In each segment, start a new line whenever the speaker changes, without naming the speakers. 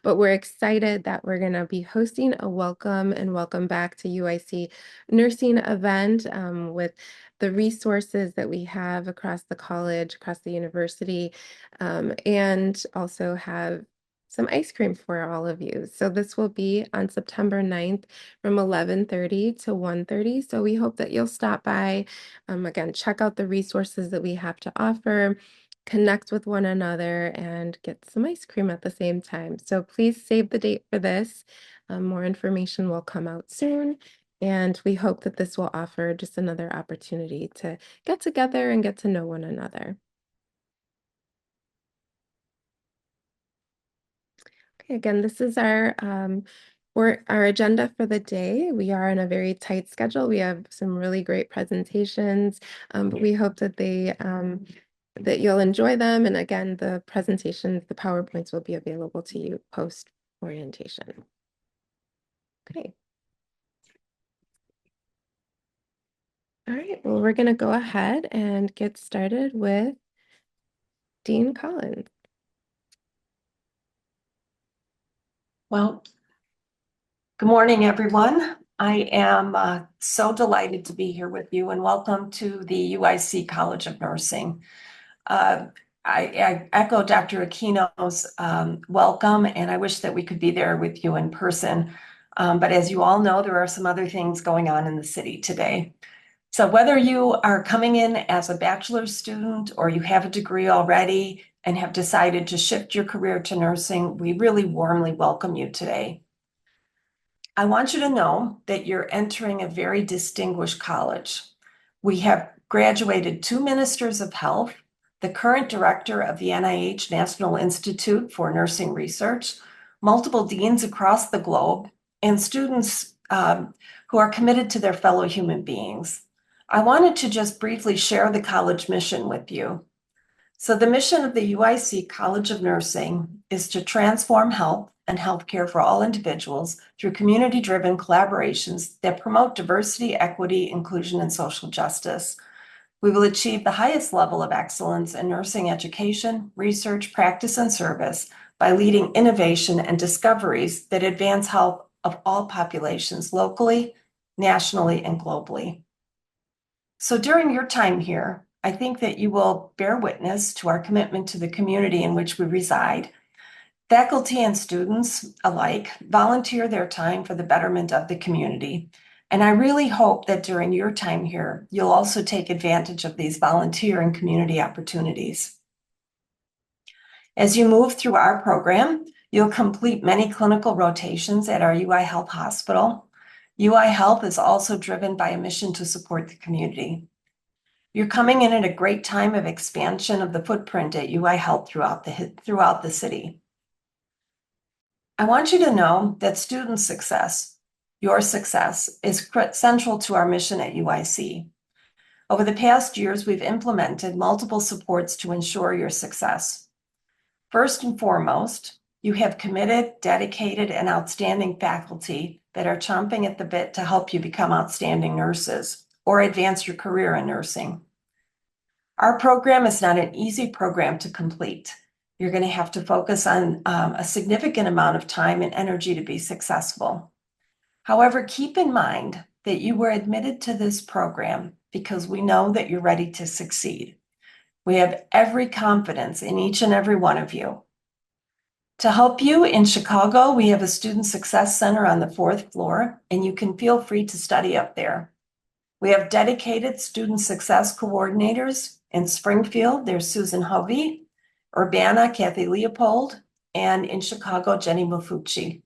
but we're excited that we're going to be hosting a welcome and welcome back to UIC nursing event with the resources that we have across the college, across the university, and also have some ice cream for all of you. So this will be on September 9th from 11:30 to 1:30. So we hope that you'll stop by. Again, check out the resources that we have to offer, connect with one another, and get some ice cream at the same time. So please save the date for this. More information will come out soon. And we hope that this will offer just another opportunity to get together and get to know one another. Okay, again, this is our agenda for the day. We are in a very tight schedule. We have some really great presentations, but we hope that that you'll enjoy them. And again, the presentations, the PowerPoints will be available to you post orientation. Okay. All right, well, we're going to go ahead and get started with Dean Collins.
Well, good morning, everyone. I am so delighted to be here with you, and welcome to the UIC College of Nursing. I echo Dr. Aquino's welcome, and I wish that we could be there with you in person. But as you all know, there are some other things going on in the city today. So whether you are coming in as a bachelor's student or you have a degree already and have decided to shift your career to nursing, we really warmly welcome you today. I want you to know that you're entering a very distinguished college. We have graduated 2 ministers of health, the current director of the NIH National Institute for Nursing Research, multiple deans across the globe, and students who are committed to their fellow human beings. I wanted to just briefly share the college mission with you. So the mission of the UIC College of Nursing is to transform health and healthcare for all individuals through community-driven collaborations that promote diversity, equity, inclusion, and social justice. We will achieve the highest level of excellence in nursing education, research, practice, and service by leading innovation and discoveries that advance health of all populations locally, nationally, and globally. So during your time here, I think that you will bear witness to our commitment to the community in which we reside. Faculty and students alike volunteer their time for the betterment of the community. And I really hope that during your time here, you'll also take advantage of these volunteer and community opportunities. As you move through our program, you'll complete many clinical rotations at our UI Health Hospital. UI Health is also driven by a mission to support the community. You're coming in at a great time of expansion of the footprint at UI Health throughout the city. I want you to know that student success, your success, is central to our mission at UIC. Over the past years, we've implemented multiple supports to ensure your success. First and foremost, you have committed, dedicated, and outstanding faculty that are chomping at the bit to help you become outstanding nurses or advance your career in nursing. Our program is not an easy program to complete. You're going to have to focus on a significant amount of time and energy to be successful. However, keep in mind that you were admitted to this program because we know that you're ready to succeed. We have every confidence in each and every one of you. To help you in Chicago, we have a Student Success Center on the 4th floor, and you can feel free to study up there. We have dedicated student success coordinators. In Springfield, there's Susan Hovey, Urbana, Kathy Leopold, and in Chicago, Jenny Mafucci.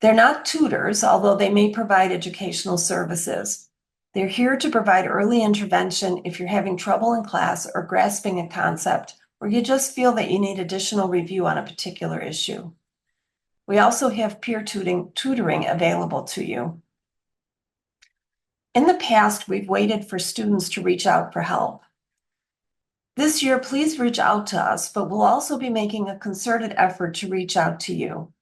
They're not tutors, although they may provide educational services. They're here to provide early intervention if you're having trouble in class or grasping a concept, or you just feel that you need additional review on a particular issue. We also have peer tutoring available to you. In the past, we've waited for students to reach out for help. This year, please reach out to us, but we'll also be making a concerted effort to reach out to you.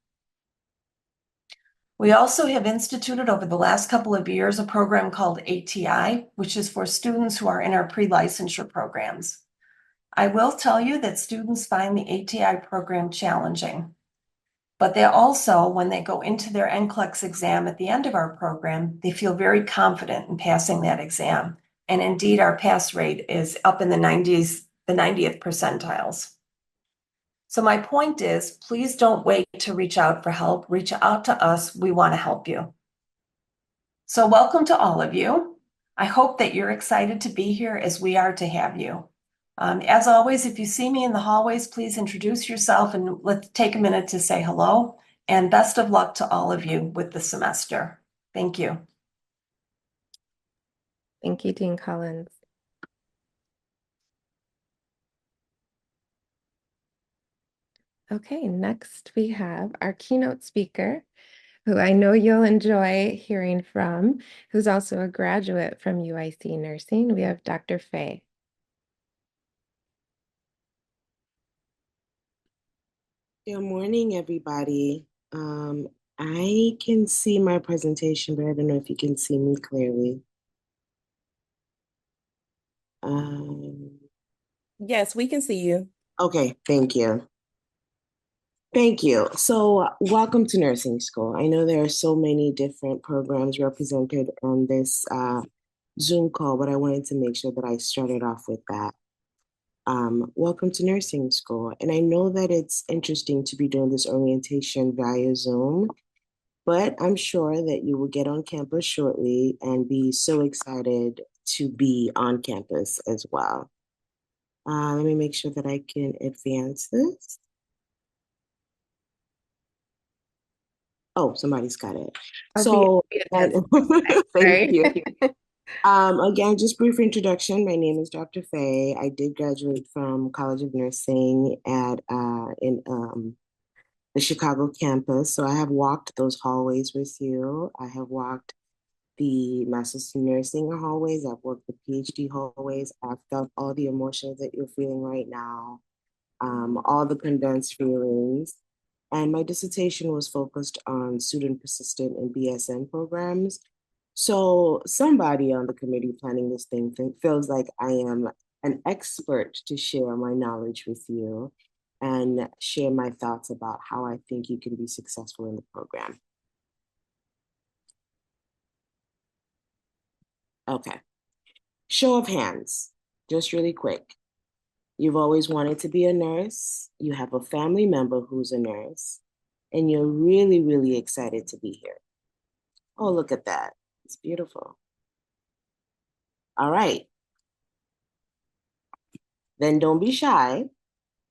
We also have instituted over the last couple of years a program called ATI, which is for students who are in our pre-licensure programs. I will tell you that students find the ATI program challenging. But they also, when they go into their NCLEX exam at the end of our program, they feel very confident in passing that exam. And indeed, our pass rate is up in the 90s, the 90th percentiles. So my point is, please don't wait to reach out for help. Reach out to us. We want to help you. So welcome to all of you. I hope that you're excited to be here as we are to have you. As always, if you see me in the hallways, please introduce yourself and let's take a minute to say hello. And best of luck to all of you with the semester. Thank you.
Thank you, Dean Collins. Okay, next we have our keynote speaker, who I know you'll enjoy hearing from, who's also a graduate from UIC Nursing. We have Dr. Faye.
Good morning, everybody. I can see my presentation, but I don't know if you can see me clearly.
Yes, we can see you.
Okay, thank you. Thank you. So, welcome to nursing school. I know there are so many different programs represented on this Zoom call, but I wanted to make sure that I started off with that. Welcome to nursing school. And I know that it's interesting to be doing this orientation via Zoom, but I'm sure that you will get on campus shortly and be so excited to be on campus as well. Let me make sure that I can advance this. Oh, somebody's got it. So, thank you. Again, just brief introduction. My name is Dr. Faye. I did graduate from College of Nursing at in the Chicago campus. So I have walked those hallways with you. I have walked the Master's in Nursing hallways. I've worked the PhD hallways. I've felt all the emotions that you're feeling right now, all the condensed feelings. And my dissertation was focused on student persistent and BSN programs. So somebody on the committee planning this thing feels like I am an expert to share my knowledge with you and share my thoughts about how I think you can be successful in the program. Okay. Show of hands, just really quick. You've always wanted to be a nurse. You have a family member who's a nurse, and you're really, really excited to be here. Oh, look at that. It's beautiful. All right. Then don't be shy.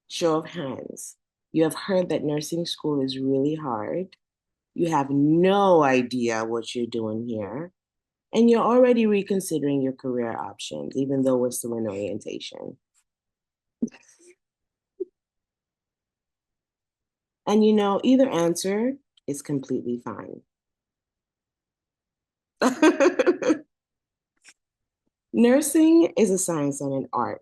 Show of hands. You have heard that nursing school is really hard. You have no idea what you're doing here. And you're already reconsidering your career options, even though we're still in orientation. And you know, either answer is completely fine. Nursing is a science and an art.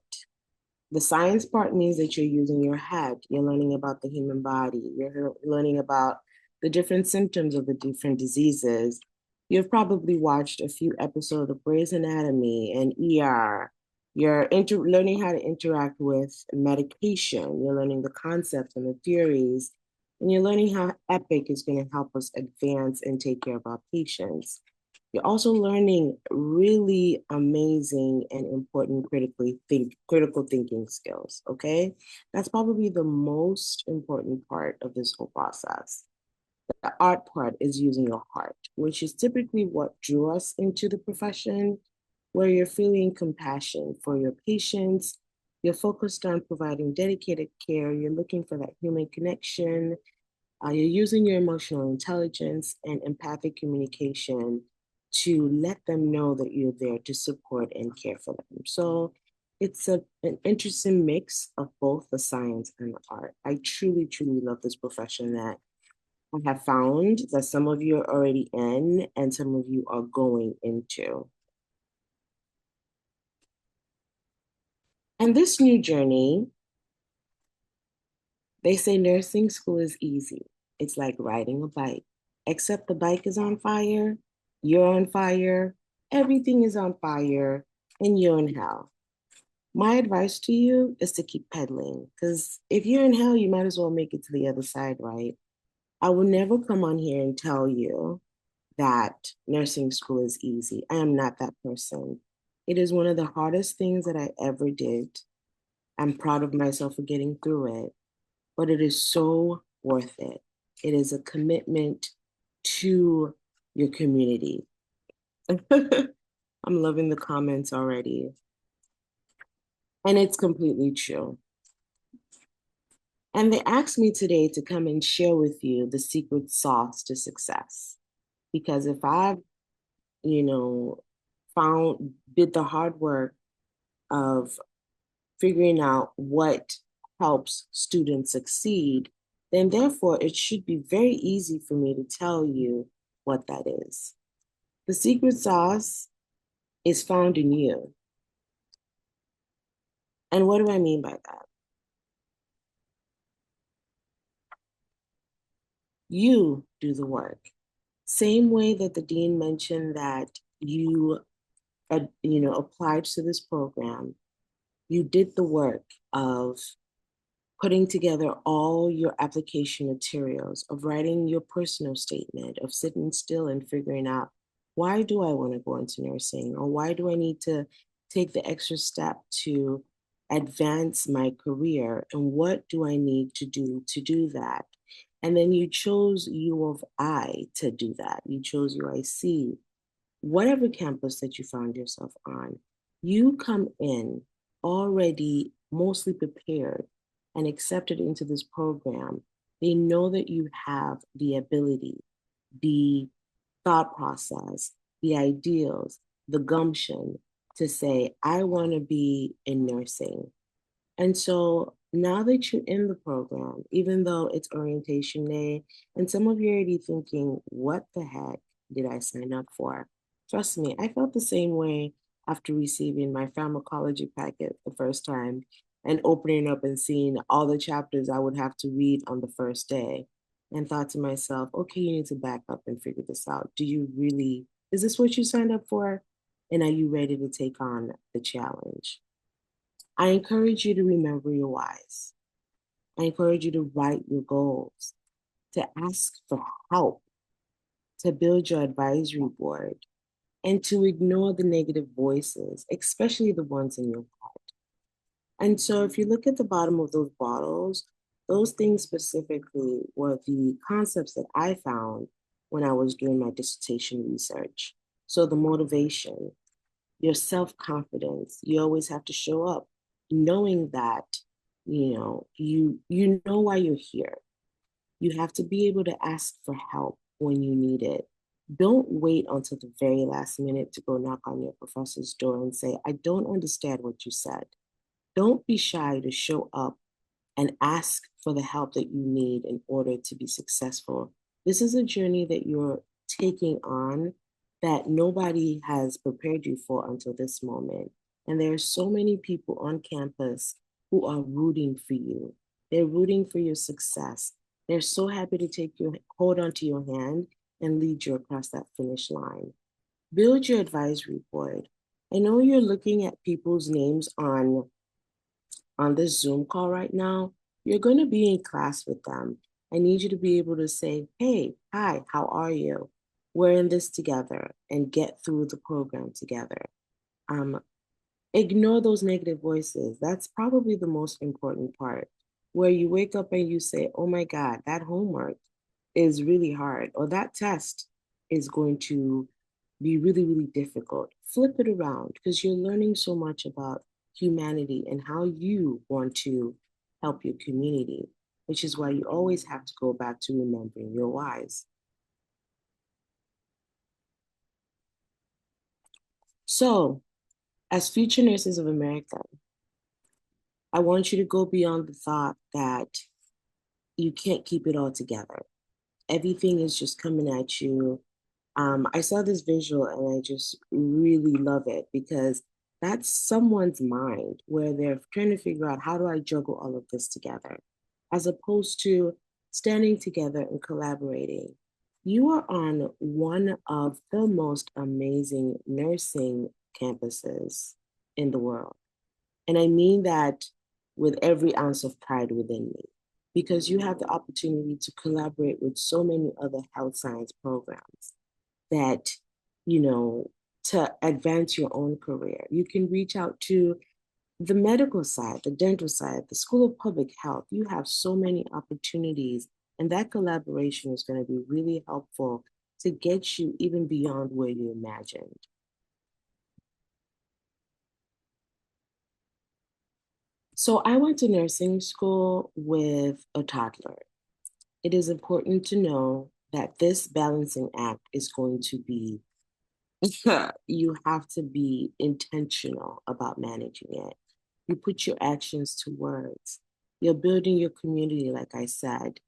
The science part means that you're using your head. You're learning about the human body. You're learning about the different symptoms of the different diseases. You've probably watched a few episodes of Grey's Anatomy and ER. You're learning how to interact with medication. You're learning the concepts and the theories. And you're learning how EPIC is going to help us advance and take care of our patients. You're also learning really amazing and important critical thinking skills, okay? That's probably the most important part of this whole process. The art part is using your heart, which is typically what drew us into the profession, where you're feeling compassion for your patients, you're focused on providing dedicated care, you're looking for that human connection, you're using your emotional intelligence and empathic communication to let them know that you're there to support and care for them. So it's an interesting mix of both the science and the art. I truly, truly love this profession that I have found that some of you are already in and some of you are going into. And this new journey, they say nursing school is easy. It's like riding a bike, except the bike is on fire, you're on fire, everything is on fire, and you're in hell. My advice to you is to keep pedaling, because if you're in hell, you might as well make it to the other side, right? I will never come on here and tell you that nursing school is easy. I am not that person. It is one of the hardest things that I ever did. I'm proud of myself for getting through it, but it is so worth it. It is a commitment to your community. I'm loving the comments already. And it's completely true. And they asked me today to come and share with you the secret sauce to success. Because if I've, did the hard work of figuring out what helps students succeed, then therefore it should be very easy for me to tell you what that is. The secret sauce is found in you. And what do I mean by that? You do the work. Same way that the dean mentioned that you, applied to this program, you did the work of putting together all your application materials, of writing your personal statement, of sitting still and figuring out, why do I want to go into nursing? Or why do I need to take the extra step to advance my career? And what do I need to do that? And then you chose U of I to do that. You chose UIC, whatever campus that you found yourself on. You come in already mostly prepared and accepted into this program. They know that you have the ability, the thought process, the ideals, the gumption to say, I want to be in nursing. And so now that you're in the program, even though it's orientation day, and some of you are already thinking, what the heck did I sign up for? Trust me, I felt the same way after receiving my pharmacology packet the first time and opening up and seeing all the chapters I would have to read on the first day, and thought to myself, okay, you need to back up and figure this out. Is this what you signed up for? And are you ready to take on the challenge? I encourage you to remember your whys. I encourage you to write your goals, to ask for help, to build your advisory board, and to ignore the negative voices, especially the ones in your head. And so if you look at the bottom of those bottles, those things specifically were the concepts that I found when I was doing my dissertation research. So the motivation, your self-confidence, you always have to show up knowing that, you know why you're here. You have to be able to ask for help when you need it. Don't wait until the very last minute to go knock on your professor's door and say, I don't understand what you said. Don't be shy to show up and ask for the help that you need in order to be successful. This is a journey that you're taking on that nobody has prepared you for until this moment. And there are so many people on campus who are rooting for you. They're rooting for your success. They're so happy to hold onto your hand and lead you across that finish line. Build your advisory board. I know you're looking at people's names on this Zoom call right now. You're going to be in class with them. I need you to be able to say, hey, hi, how are you? We're in this together, and get through the program together. Ignore those negative voices. That's probably the most important part, where you wake up and you say, oh my God, that homework is really hard, or that test is going to be really, really difficult. Flip it around, because you're learning so much about humanity and how you want to help your community, which is why you always have to go back to remembering your whys. So, as future nurses of America, I want you to go beyond the thought that you can't keep it all together. Everything is just coming at you. I saw this visual and I just really love it, because that's someone's mind where they're trying to figure out, how do I juggle all of this together? As opposed to standing together and collaborating. You are on one of the most amazing nursing campuses in the world. And I mean that with every ounce of pride within me, because you have the opportunity to collaborate with so many other health science programs that, you know, to advance your own career. You can reach out to the medical side, the dental side, the School of Public Health. You have so many opportunities, and that collaboration is going to be really helpful to get you even beyond where you imagined. So I went to nursing school with a toddler. It is important to know that this balancing act is going to be, you have to be intentional about managing it. You put your actions to words. You're building your community, like I said,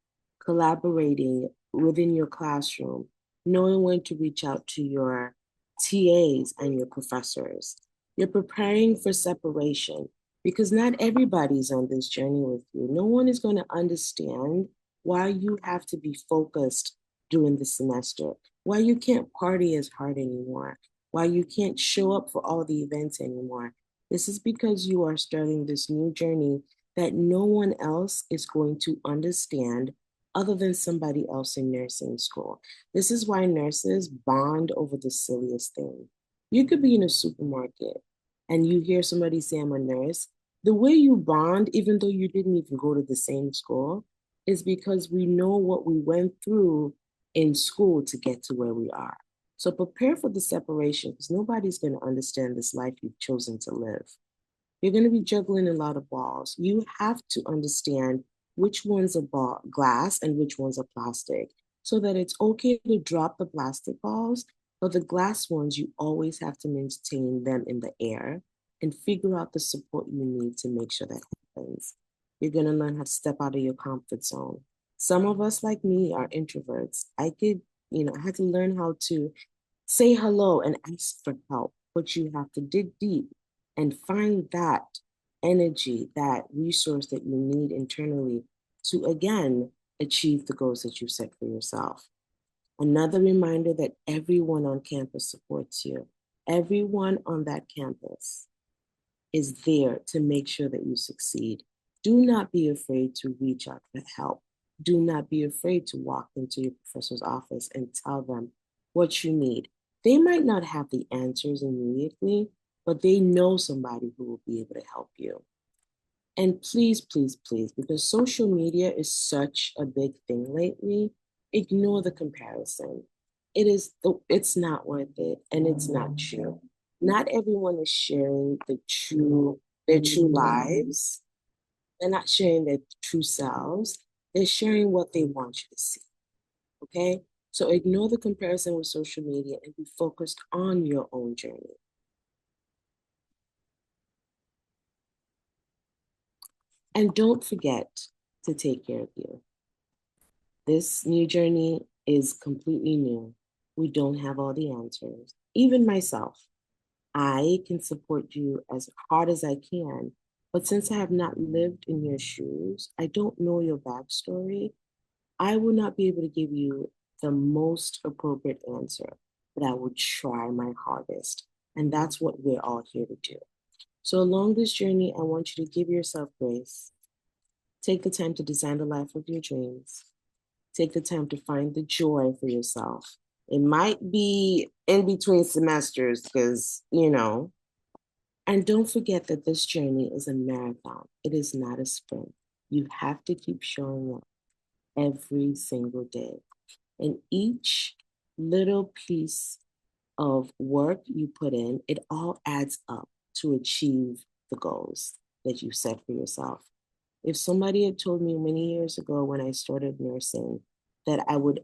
collaborating within your classroom, knowing when to reach out to your TAs and your professors. You're preparing for separation because not everybody's on this journey with you. No one is going to understand why you have to be focused during the semester, why you can't party as hard anymore, why you can't show up for all the events anymore. This is because you are starting this new journey that no one else is going to understand other than somebody else in nursing school. This is why nurses bond over the silliest thing. You could be in a supermarket and you hear somebody say, I'm a nurse. The way you bond, even though you didn't even go to the same school, is because we know what we went through in school to get to where we are. So prepare for the separation because nobody's going to understand this life you've chosen to live. You're going to be juggling a lot of balls. You have to understand which ones are glass and which ones are plastic so that it's okay to drop the plastic balls, but the glass ones, you always have to maintain them in the air and figure out the support you need to make sure that happens. You're going to learn how to step out of your comfort zone. Some of us, like me, are introverts. I had to learn how to say hello and ask for help, but you have to dig deep and find that energy, that resource that you need internally to, again, achieve the goals that you set for yourself. Another reminder that everyone on campus supports you. Everyone on that campus is there to make sure that you succeed. Do not be afraid to reach out for help. Do not be afraid to walk into your professor's office and tell them what you need. They might not have the answers immediately, but they know somebody who will be able to help you. And please, please, please, because social media is such a big thing lately, ignore the comparison. It's not worth it, and it's not true. Not everyone is sharing their true lives. They're not sharing their true selves. They're sharing what they want you to see. Okay? So ignore the comparison with social media and be focused on your own journey. And don't forget to take care of you. This new journey is completely new. We don't have all the answers. Even myself, I can support you as hard as I can, but since I have not lived in your shoes, I don't know your backstory, I will not be able to give you the most appropriate answer, but I will try my hardest. And that's what we're all here to do. So along this journey, I want you to give yourself grace. Take the time to design the life of your dreams. Take the time to find the joy for yourself. It might be in between semesters because, and don't forget that this journey is a marathon. It is not a sprint. You have to keep showing up every single day. And each little piece of work you put in, it all adds up to achieve the goals that you set for yourself. If somebody had told me many years ago when I started nursing that I would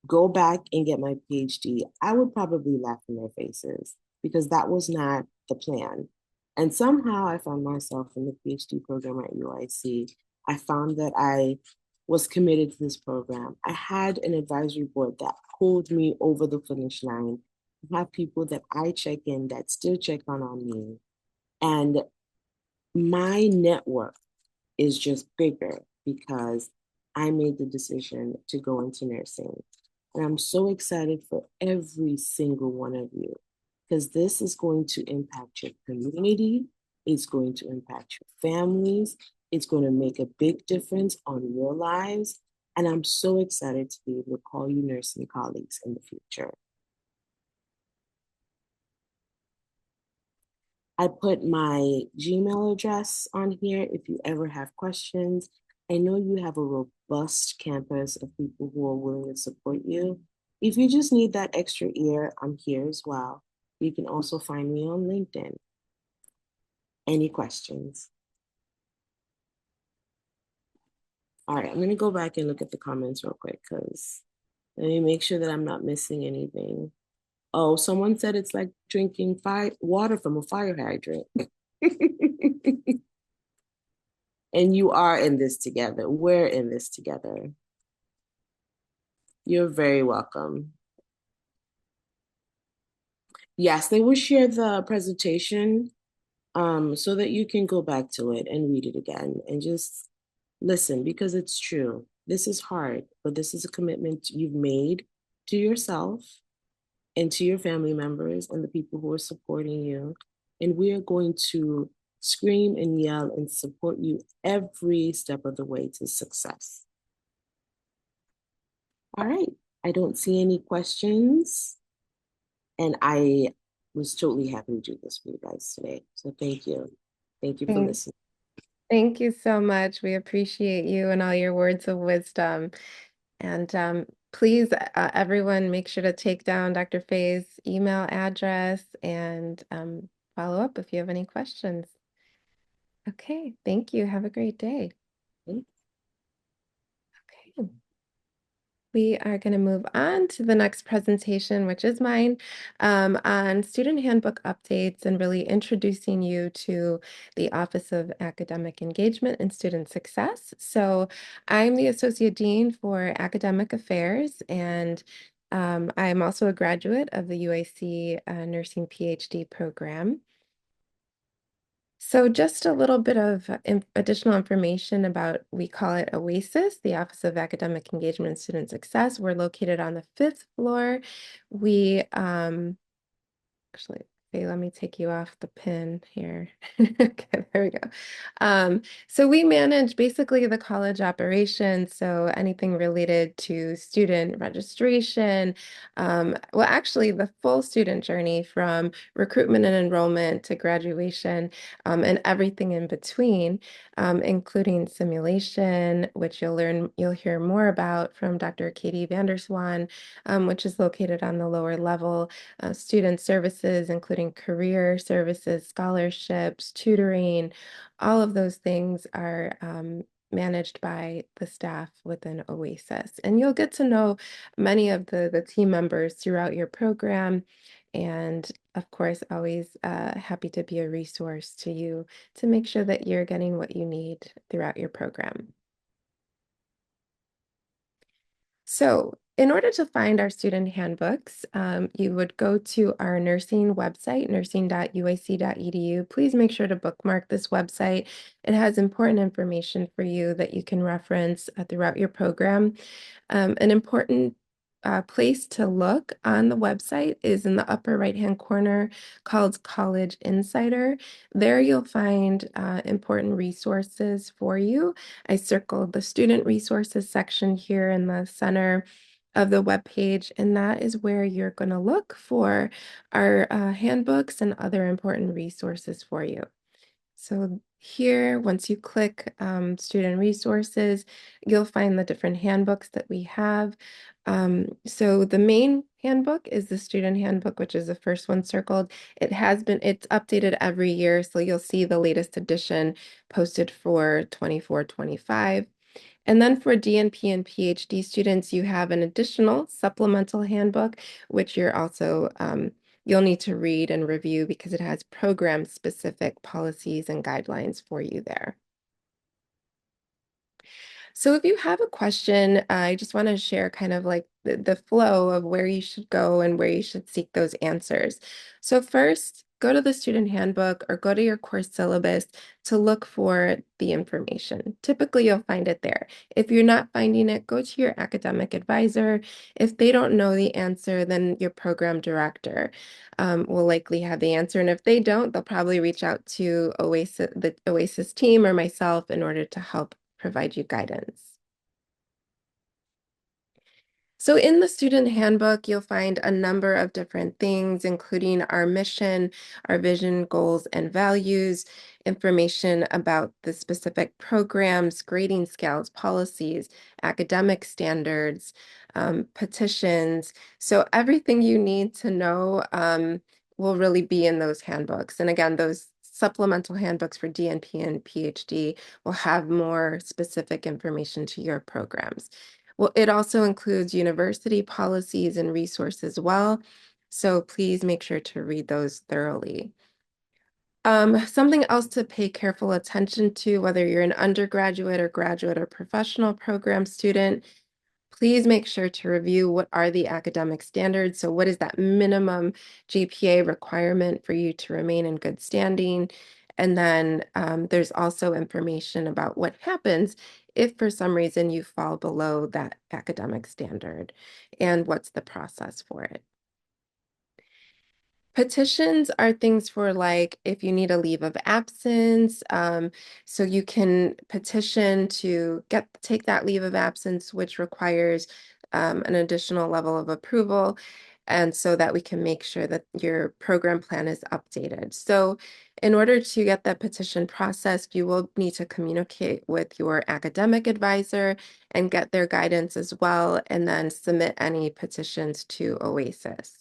go back and get my PhD, I would probably laugh in their faces because that was not the plan. And somehow I found myself in the PhD program at UIC. I found that I was committed to this program. I had an advisory board that pulled me over the finish line. I have people that I check in that still check on me. And my network is just bigger because I made the decision to go into nursing. And I'm so excited for every single one of you because this is going to impact your community. It's going to impact your families. It's going to make a big difference on your lives. And I'm so excited to be able to call you nursing colleagues in the future. I put my Gmail address on here if you ever have questions. I know you have a robust campus of people who are willing to support you. If you just need that extra ear, I'm here as well. You can also find me on LinkedIn. Any questions? All right, I'm going to go back and look at the comments real quick because let me make sure that I'm not missing anything. Oh, someone said it's like drinking water from a fire hydrant. And you are in this together. We're in this together. You're very welcome. Yes, they will share the presentation so that you can go back to it and read it again and just listen because it's true. This is hard, but this is a commitment you've made to yourself and to your family members and the people who are supporting you. And we are going to scream and yell and support you every step of the way to success. All right, I don't see any questions. And I was totally happy to do this for you guys today. So thank you. Thank you for listening.
Thank you so much. We appreciate you and all your words of wisdom. And please, everyone, make sure to take down Dr. Faye's email address and follow up if you have any questions. Okay, thank you. Have a great day.
Okay.
Okay. We are going to move on to the next presentation, which is mine, on student handbook updates and really introducing you to the Office of Academic Engagement and Student Success. So I'm the Associate Dean for Academic Affairs, and I'm also a graduate of the UIC Nursing PhD program. So just a little bit of additional information about, we call it OASIS, the Office of Academic Engagement and Student Success. We're located on the 5th floor. We actually, okay, let me take you off the pin here. Okay, there we go. So we manage basically the college operations, so anything related to student registration, well, actually the full student journey from recruitment and enrollment to graduation, and everything in between, including simulation, which you'll hear more about from Dr. Katie Vanderswan, which is located on the lower level. Student services, including career services, scholarships, tutoring, all of those things are managed by the staff within OASIS. And you'll get to know many of the team members throughout your program. And of course, always happy to be a resource to you to make sure that you're getting what you need throughout your program. So in order to find our student handbooks, you would go to our nursing website, nursing.uic.edu. Please make sure to bookmark this website. It has important information for you that you can reference throughout your program. An important place to look on the website is in the upper right-hand corner called College Insider. There you'll find important resources for you. I circled the student resources section here in the center of the web page, and that is where you're going to look for our handbooks and other important resources for you. So here, once you click student resources, you'll find the different handbooks that we have. So the main handbook is the student handbook, which is the first one circled. It's updated every year, so you'll see the latest edition posted for 24-25. And then for DNP and PhD students, you have an additional supplemental handbook, which you'll need to read and review because it has program-specific policies and guidelines for you there. So if you have a question, I just want to share kind of like the flow of where you should go and where you should seek those answers. So first, go to the student handbook or go to your course syllabus to look for the information. Typically, you'll find it there. If you're not finding it, go to your academic advisor. If they don't know the answer, then your program director will likely have the answer. And if they don't, they'll probably reach out to the OASIS team or myself in order to help provide you guidance. So in the student handbook, you'll find a number of different things, including our mission, our vision, goals, and values, information about the specific programs, grading scales, policies, academic standards, petitions. So everything you need to know will really be in those handbooks. And again, those supplemental handbooks for DNP and PhD will have more specific information to your programs. Well, it also includes university policies and resources as well. So please make sure to read those thoroughly. Something else to pay careful attention to, whether you're an undergraduate or graduate or professional program student, please make sure to review what are the academic standards. So what is that minimum GPA requirement for you to remain in good standing? And then there's also information about what happens if for some reason you fall below that academic standard and what's the process for it. Petitions are things for like if you need a leave of absence, so you can petition to take that leave of absence, which requires an additional level of approval, and so that we can make sure that your program plan is updated. So in order to get that petition processed, you will need to communicate with your academic advisor and get their guidance as well, and then submit any petitions to OASIS.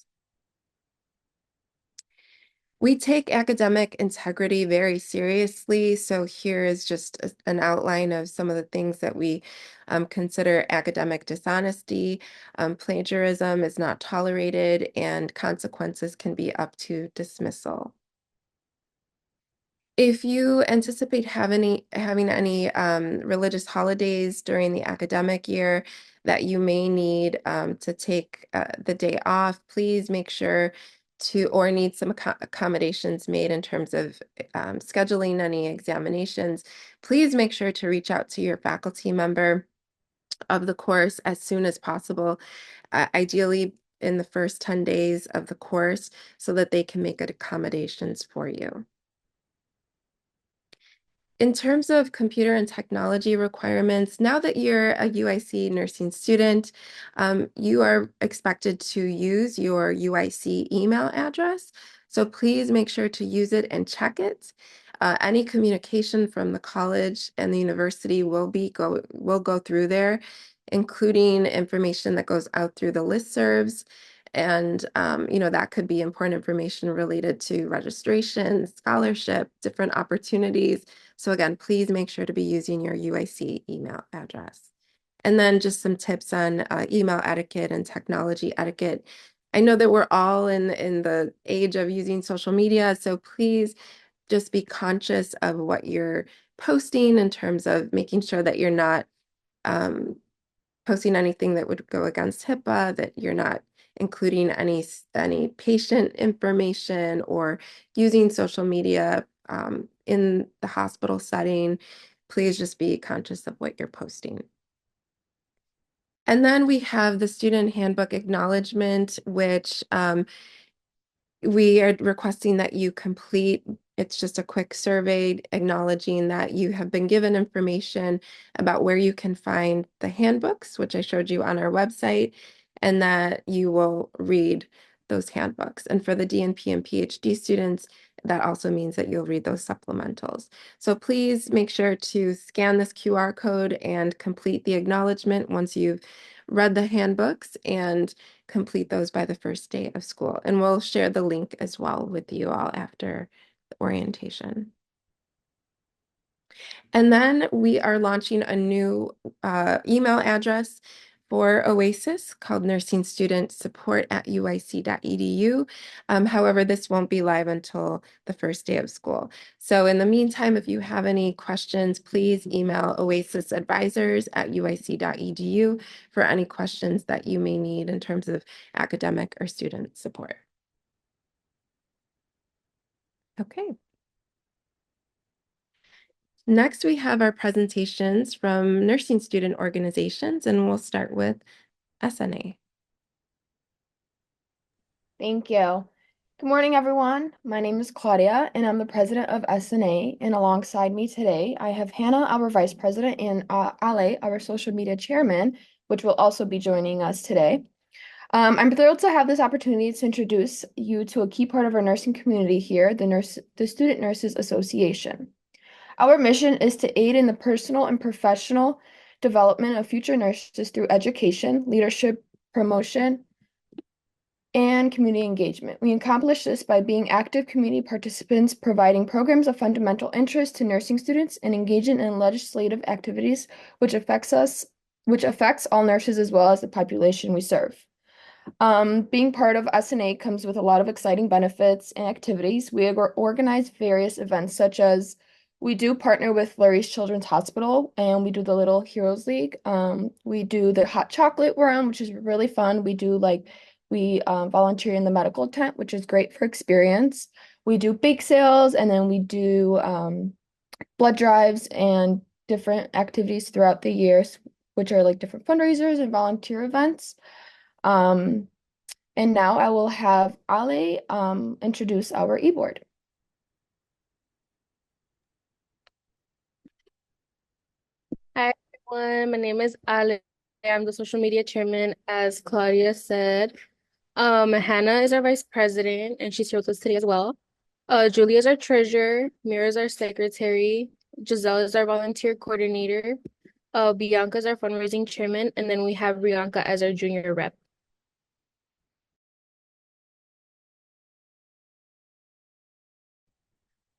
We take academic integrity very seriously. So here is just an outline of some of the things that we consider academic dishonesty. Plagiarism is not tolerated, and consequences can be up to dismissal. If you anticipate having any religious holidays during the academic year that you may need to take the day off, please make sure or need some accommodations made in terms of scheduling any examinations. Please make sure to reach out to your faculty member of the course as soon as possible, ideally in the first 10 days of the course, so that they can make accommodations for you. In terms of computer and technology requirements, now that you're a UIC nursing student, you are expected to use your UIC email address. So please make sure to use it and check it. Any communication from the college and the university will go through there, including information that goes out through the listservs. And, that could be important information related to registration, scholarship, different opportunities. So again, please make sure to be using your UIC email address. And then just some tips on email etiquette and technology etiquette. I know that we're all in the age of using social media, so please just be conscious of what you're posting in terms of making sure that you're not posting anything that would go against HIPAA, that you're not including any patient information or using social media in the hospital setting. Please just be conscious of what you're posting. And then we have the student handbook acknowledgement, which we are requesting that you complete. It's just a quick survey acknowledging that you have been given information about where you can find the handbooks, which I showed you on our website, and that you will read those handbooks. And for the DNP and PhD students, that also means that you'll read those supplementals. So please make sure to scan this QR code and complete the acknowledgement once you've read the handbooks, and complete those by the first day of school. And we'll share the link as well with you all after the orientation. And then we are launching a new email address for OASIS called nursingstudentsupport@uic.edu. However, this won't be live until the first day of school. So in the meantime, if you have any questions, please email oasisadvisors@uic.edu for any questions that you may need in terms of academic or student support. Okay. Next, we have our presentations from nursing student organizations, and we'll start with SNA.
Thank you. Good morning, everyone. My name is Claudia, and I'm the president of SNA. And alongside me today, I have Hannah, our vice president, and Ale, our social media chairman, which will also be joining us today. I'm thrilled to have this opportunity to introduce you to a key part of our nursing community here, the Student Nurses Association. Our mission is to aid in the personal and professional development of future nurses through education, leadership, promotion, and community engagement. We accomplish this by being active community participants, providing programs of fundamental interest to nursing students, and engaging in legislative activities which affects all nurses as well as the population we serve. Being part of SNA comes with a lot of exciting benefits and activities. We organize various events such as we do partner with Lurie's Children's Hospital and we do the Little Heroes League. We do the hot chocolate run, which is really fun. We volunteer in the medical tent, which is great for experience. We do bake sales and then we do blood drives and different activities throughout the years, which are like different fundraisers and volunteer events. And now I will have Ale introduce our e-board.
Hi everyone, my name is Ale. I'm the social media chairman, as Claudia said. Hannah is our vice president, and she's here with us today as well. Julia is our treasurer, Mira is our secretary, Giselle is our volunteer coordinator, Bianca is our fundraising chairman, and then we have Rianka as our junior rep.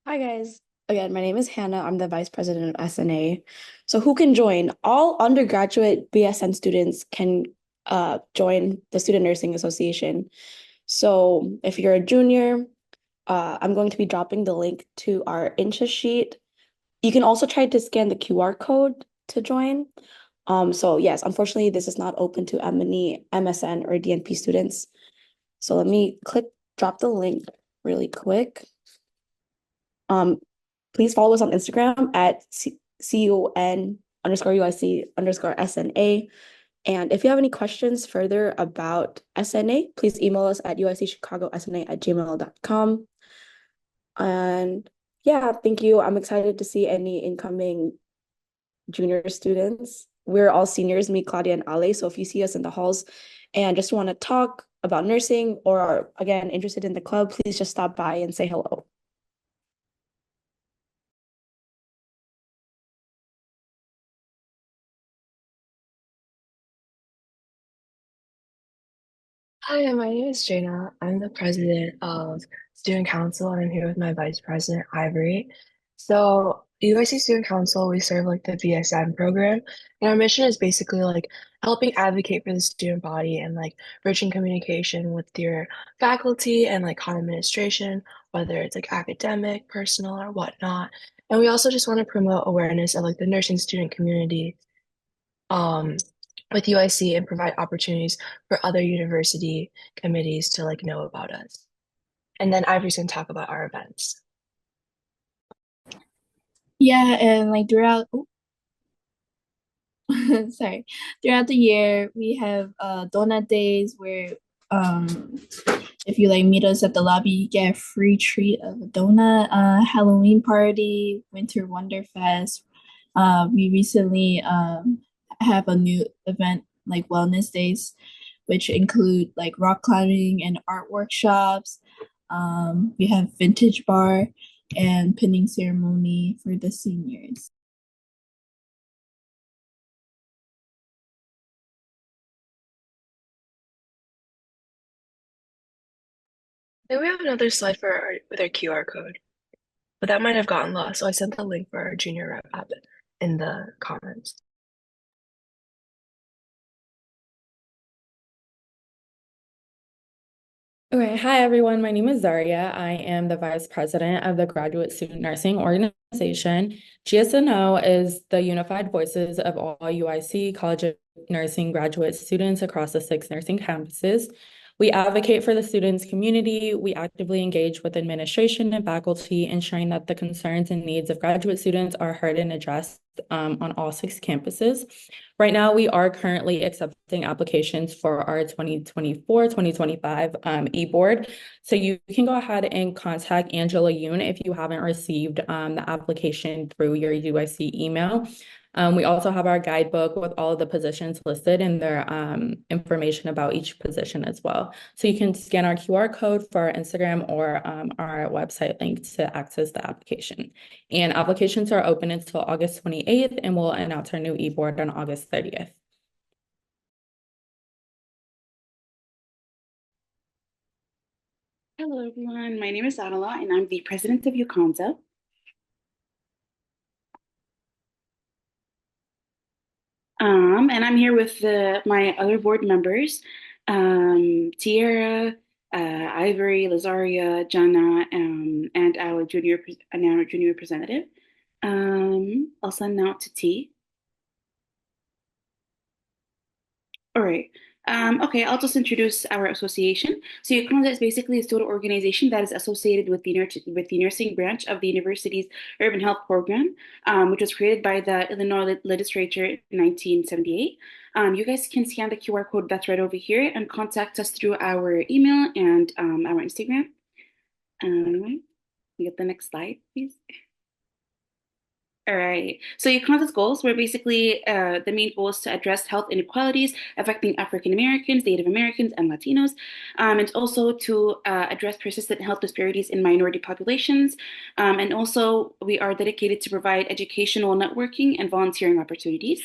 Hi guys. Again, my name is Hannah. I'm the vice president of SNA. So who can join? All undergraduate BSN students can join the Student Nursing Association. So if you're a junior, I'm going to be dropping the link to our interest sheet. You can also try to scan the QR code to join. So yes, unfortunately, this is not open to M&E, MSN, or DNP students. So let me drop the link really quick. Please follow us on Instagram at CUN_UIC_SNA. And if you have any questions further about SNA, please email us at uicchicagosna@gmail.com. And yeah, thank you. I'm excited to see any incoming junior students. We're all seniors, me, Claudia, and Ale. So if you see us in the halls and just want to talk about nursing or are, again, interested in the club, please just stop by and say hello.
Hi, my name is Jaina. I'm the president of Student Council, and I'm here with my vice president, Ivory. So, UIC Student Council, we serve like the BSN program, and our mission is basically like helping advocate for the student body and like bridging communication with your faculty and like higher administration, whether it's like academic, personal, or whatnot. And we also just want to promote awareness of like the nursing student community. With UIC and provide opportunities for other university committees to like know about us. And then Ivory's gonna talk about our events.
Yeah, and like throughout sorry, throughout the year we have donut days where if you like meet us at the lobby, you get a free treat of a donut, Halloween party, Winter Wonderfest. We recently have a new event like wellness days, which include like rock climbing and art workshops. We have vintage bar and pinning ceremony for the seniors.
Then we have another slide with our QR code, but that might have gotten lost. So I sent the link for our junior rep app in the comments.
Okay, hi everyone. My name is Zaria. I am the vice president of the Graduate Student Nursing Organization. GSNO is the unified voices of all UIC College of Nursing graduate students across the 6 nursing campuses. We advocate for the students' community. We actively engage with administration and faculty, ensuring that the concerns and needs of graduate students are heard and addressed on all 6 campuses. Right now, we are currently accepting applications for our 2024-2025 e-board. So you can go ahead and contact Angela Yoon if you haven't received the application through your UIC email. We also have our guidebook with all of the positions listed and their information about each position as well. So you can scan our QR code for our Instagram or our website link to access the application. And applications are open until August 28th, and we'll announce our new e-board on August 30th.
Hello, everyone. My name is Adela, and I'm the president of UConza. And I'm here with my other board members, Tiara, Ivory, Lazaria, Jana, and our junior representative. I'll send now to T. All right. Okay, I'll just introduce our association. So UConza is basically a student organization that is associated with the nursing branch of the university's urban health program, which was created by the Illinois legislature in 1978. You guys can scan the QR code that's right over here and contact us through our email and our Instagram. You get the next slide, please. All right. So UConza's goals were basically the main goal is to address health inequalities affecting African Americans, Native Americans, and Latinos, and also to address persistent health disparities in minority populations. And also, we are dedicated to provide educational networking and volunteering opportunities.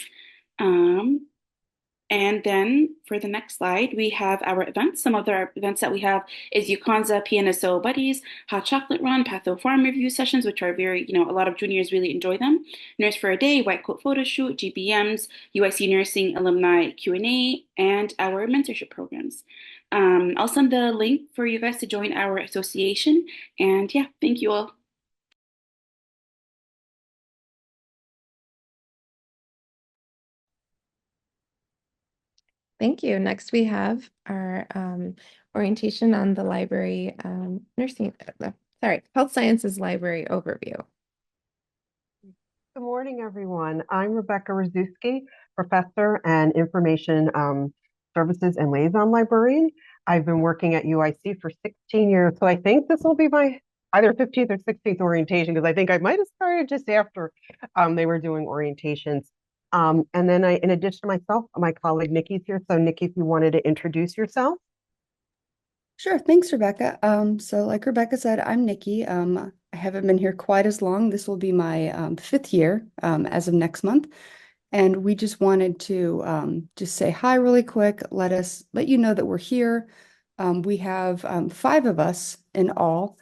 And then for the next slide, we have our events. Some of the events that we have is UConza PNSO Buddies, Hot Chocolate Run, Patho Farm Review Sessions, which are very, a lot of juniors really enjoy them. Nurse for a Day, White Coat Photo Shoot, GBMs, UIC Nursing Alumni Q&A, and our mentorship programs. I'll send the link for you guys to join our association. And yeah, thank you all.
Thank you. Next, we have our orientation on the library health sciences library overview.
Good morning, everyone. I'm Rebecca Rzuski, professor and information services and liaison librarian. I've been working at UIC for 16 years, so I think this will be my either 15th or 16th orientation, because I think I might have started just after they were doing orientations. And then in addition to myself, my colleague Nikki's here. So Nikki, if you wanted to introduce yourself.
Sure, thanks, Rebecca. So like Rebecca said, I'm Nikki. I haven't been here quite as long. This will be my 5th year as of next month. And we just wanted to just say hi really quick, let you know that we're here. We have 5 of us in all.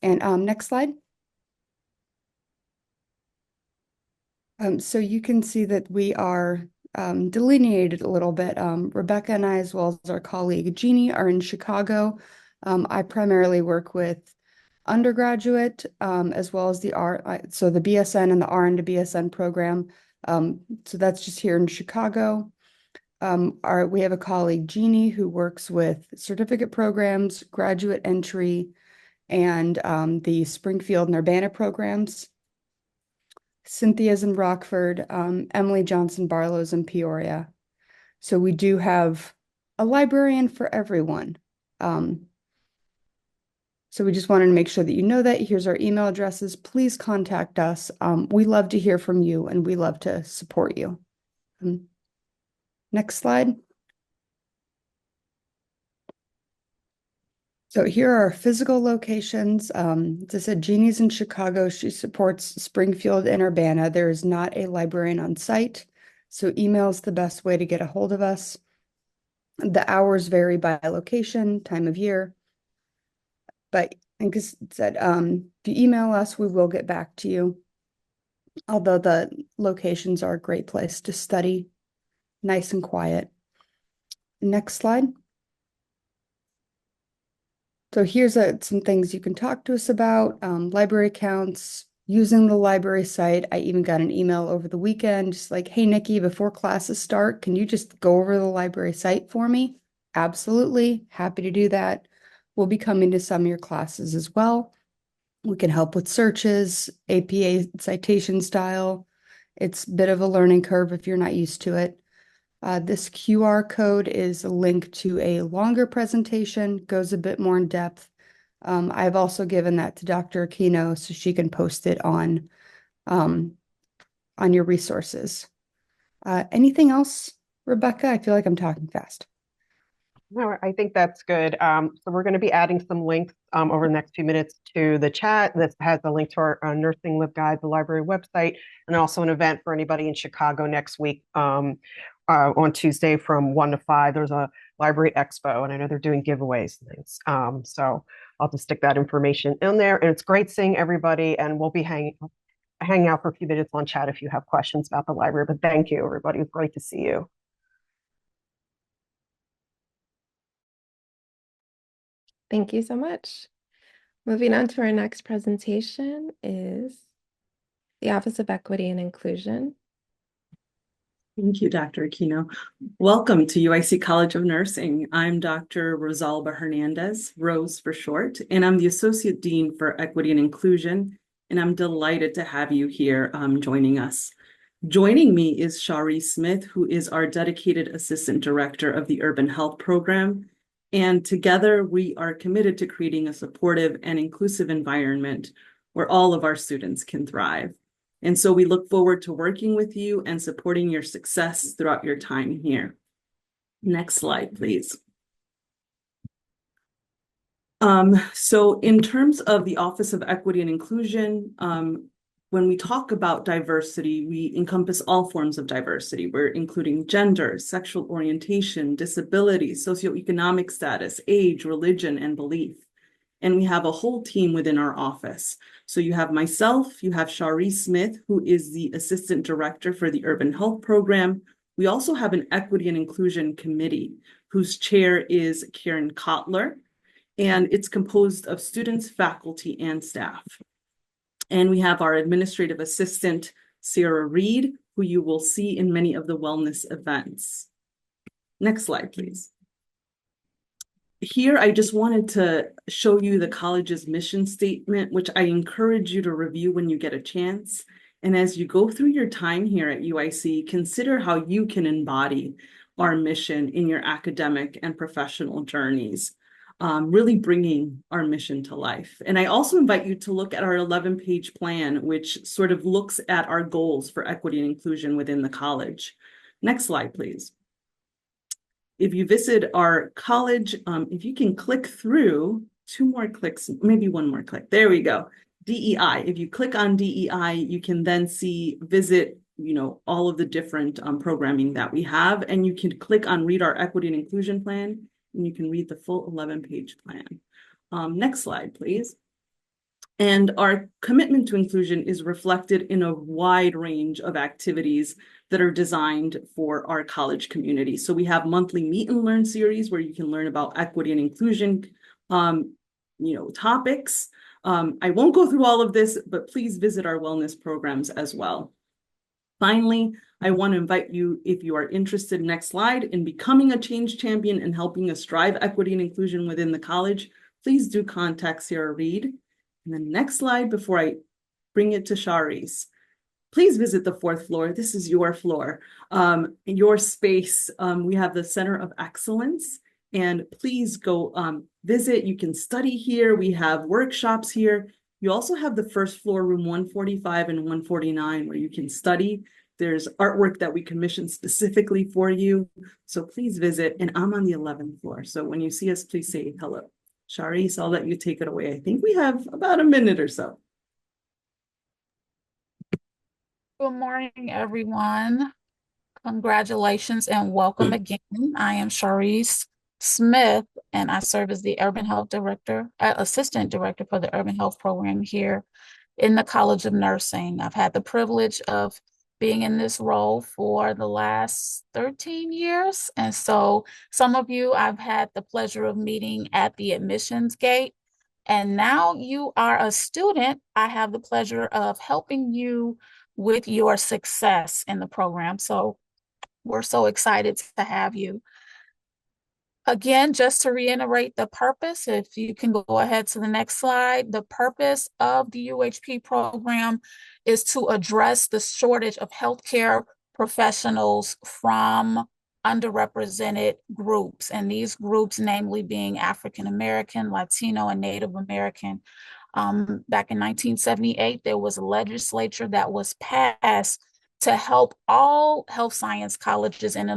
And next slide. So you can see that we are delineated a little bit. Rebecca and I, as well as our colleague Jeannie, are in Chicago. I primarily work with undergraduate as well as the BSN and the RN to BSN program. So that's just here in Chicago. We have a colleague, Jeannie, who works with certificate programs, graduate entry, and the Springfield and Urbana programs. Cynthia's in Rockford, Emily Johnson Barlow's in Peoria. So we do have a librarian for everyone. So we just wanted to make sure that you know that. Here's our email addresses. Please contact us. We love to hear from you and we love to support you. Next slide. So here are our physical locations. As I said, Jeannie's in Chicago. She supports Springfield and Urbana. There is not a librarian on site, so email is the best way to get a hold of us. The hours vary by location, time of year. But like I said, if you email us, we will get back to you. Although the locations are a great place to study, nice and quiet. Next slide. So here's some things you can talk to us about, library accounts, using the library site. I even got an email over the weekend, just like, hey, Nikki, before classes start, can you just go over the library site for me? Absolutely. Happy to do that. We'll be coming to some of your classes as well. We can help with searches, APA citation style. It's a bit of a learning curve if you're not used to it. This QR code is a link to a longer presentation, goes a bit more in depth. I've also given that to Dr. Aquino so she can post it on your resources. Anything else, Rebecca? I feel like I'm talking fast.
No, I think that's good. So we're going to be adding some links over the next few minutes to the chat. This has a link to our Nursing LibGuide, the library website, and also an event for anybody in Chicago next week on Tuesday from 1 to 5. There's a library expo, and I know they're doing giveaways and things. So I'll just stick that information in there. And it's great seeing everybody, and we'll be hanging out for a few minutes on chat if you have questions about the library. But thank you, everybody. It's great to see you.
Thank you so much. Moving on to our next presentation is the Office of Equity and Inclusion.
Thank you, Dr. Aquino. Welcome to UIC College of Nursing. I'm Dr. Rosalba Hernandez, Rose for short, and I'm the Associate Dean for Equity and Inclusion, and I'm delighted to have you here joining us. Joining me is Shari Smith, who is our dedicated Assistant Director of the Urban Health Program, and together we are committed to creating a supportive and inclusive environment where all of our students can thrive. And so we look forward to working with you and supporting your success throughout your time here. Next slide, please. So in terms of the Office of Equity and Inclusion, when we talk about diversity, we encompass all forms of diversity. We're including gender, sexual orientation, disability, socioeconomic status, age, religion, and belief. And we have a whole team within our office. So you have myself, you have Shari Smith, who is the Assistant Director for the Urban Health Program. We also have an Equity and Inclusion Committee, whose chair is Karen Kotler, and it's composed of students, faculty, and staff. And we have our administrative assistant, Sarah Reed, who you will see in many of the wellness events. Next slide, please. Here, I just wanted to show you the college's mission statement, which I encourage you to review when you get a chance. And as you go through your time here at UIC, consider how you can embody our mission in your academic and professional journeys. Really bringing our mission to life. And I also invite you to look at our 11-page plan, which sort of looks at our goals for equity and inclusion within the college. Next slide, please. If you visit our college, if you can click through 2 more clicks, maybe 1 more click. There we go. DEI. If you click on DEI, you can then visit, all of the different programming that we have, and you can click on Read Our Equity and Inclusion Plan, and you can read the full 11-page plan. Next slide, please. And our commitment to inclusion is reflected in a wide range of activities that are designed for our college community. So we have monthly Meet and Learn series where you can learn about equity and inclusion, topics. I won't go through all of this, but please visit our wellness programs as well. Finally, I want to invite you, if you are interested, next slide, in becoming a change champion and helping us drive equity and inclusion within the college, please do contact Sarah Reed. And then next slide, before I bring it to Shari's, please visit the 4th floor. This is your floor, your space. We have the Center of Excellence, and please go visit. You can study here. We have workshops here. You also have the 1st floor, room 145 and 149, where you can study. There's artwork that we commissioned specifically for you. So please visit. And I'm on the 11th floor. So when you see us, please say hello. Shari, I'll let you take it away. I think we have about a minute or so.
Good morning, everyone. Congratulations and welcome again. I am Sharice Smith, and I serve as the Urban Health Director, Assistant Director for the Urban Health Program here in the College of Nursing. I've had the privilege of being in this role for the last 13 years. And so some of you I've had the pleasure of meeting at the admissions gate. And now you are a student. I have the pleasure of helping you with your success in the program. So we're so excited to have you. Again, just to reiterate the purpose, if you can go ahead to the next slide, the purpose of the UHP program is to address the shortage of healthcare professionals from underrepresented groups, and these groups namely being African American, Latino, and Native American. Back in 1978, there was a legislature that was passed to help all health science colleges in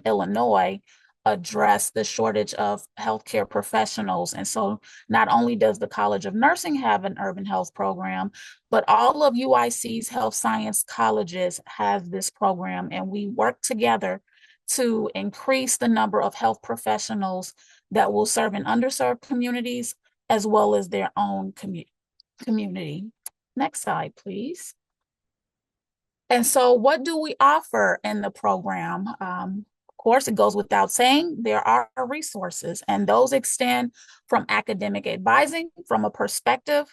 Illinois address the shortage of healthcare professionals. And so not only does the College of Nursing have an urban health program, but all of UIC's health science colleges have this program, and we work together to increase the number of health professionals that will serve in underserved communities as well as their own community. Next slide, please. And so what do we offer in the program? Of course, it goes without saying, there are resources, and those extend from academic advising from a prospective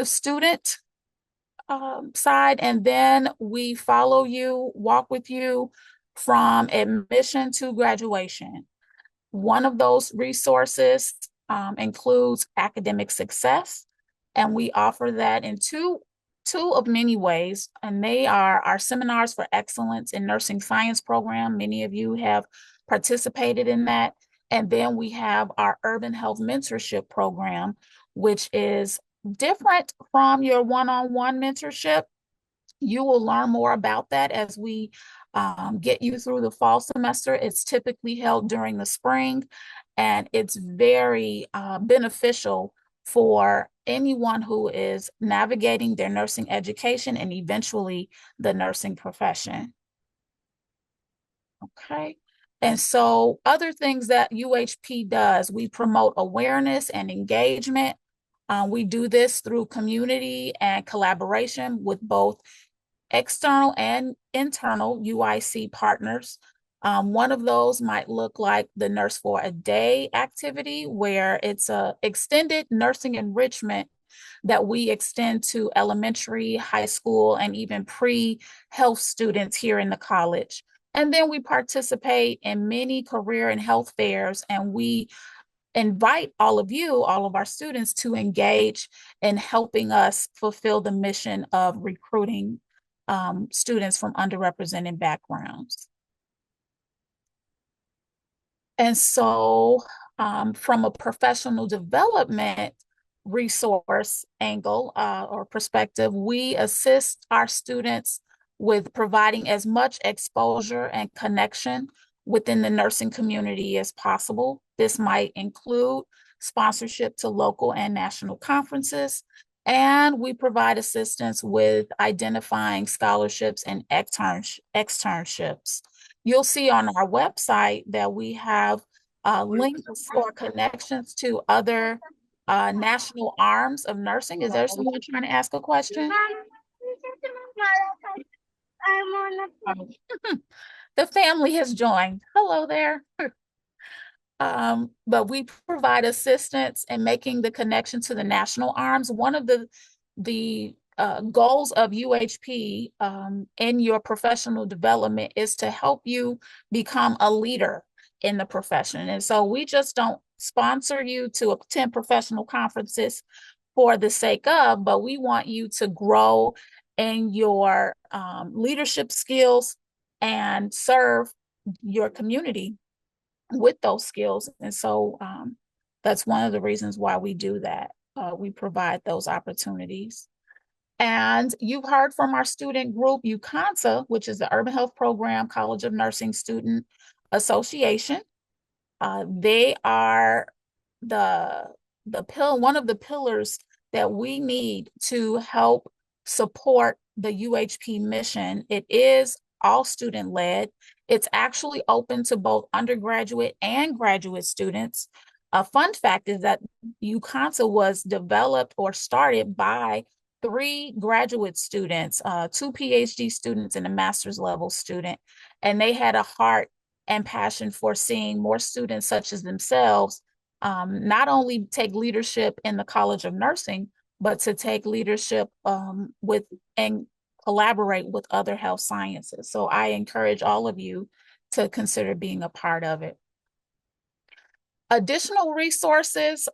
student side, and then we follow you, walk with you from admission to graduation. One of those resources includes academic success, and we offer that in two of many ways, and they are our Seminars for Excellence in Nursing Science program. Many of you have participated in that. And then we have our Urban Health Mentorship program, which is different from your one-on-one mentorship. You will learn more about that as we get you through the fall semester. It's typically held during the spring, and it's very beneficial for anyone who is navigating their nursing education and eventually the nursing profession. Okay. And so other things that UHP does, we promote awareness and engagement. We do this through community and collaboration with both external and internal UIC partners. One of those might look like the Nurse for a Day activity, where it's a extended nursing enrichment that we extend to elementary, high school, and even pre-health students here in the college. And then we participate in many career and health fairs, and we invite all of you, all of our students, to engage in helping us fulfill the mission of recruiting students from underrepresented backgrounds. And so from a professional development resource angle or perspective, we assist our students with providing as much exposure and connection within the nursing community as possible. This might include sponsorship to local and national conferences, and we provide assistance with identifying scholarships and externships. You'll see on our website that we have links or connections to other national arms of nursing. Is there someone trying to ask a question? The family has joined. Hello there. But we provide assistance in making the connection to the national arms. One of the goals of UHP in your professional development is to help you become a leader in the profession. And so we just don't sponsor you to attend professional conferences for the sake of, but we want you to grow in your leadership skills and serve your community with those skills. And so that's one of the reasons why we do that. We provide those opportunities. And you've heard from our student group, UConsa, which is the Urban Health Program College of Nursing Student Association. They are one of the pillars that we need to help support the UHP mission. It is all student-led. It's actually open to both undergraduate and graduate students. A fun fact is that UConsa was developed or started by 3 graduate students, 2 PhD students and a master's level student. And they had a heart and passion for seeing more students such as themselves not only take leadership in the College of Nursing, but to take leadership with and collaborate with other health sciences. So I encourage all of you to consider being a part of it. Additional resources,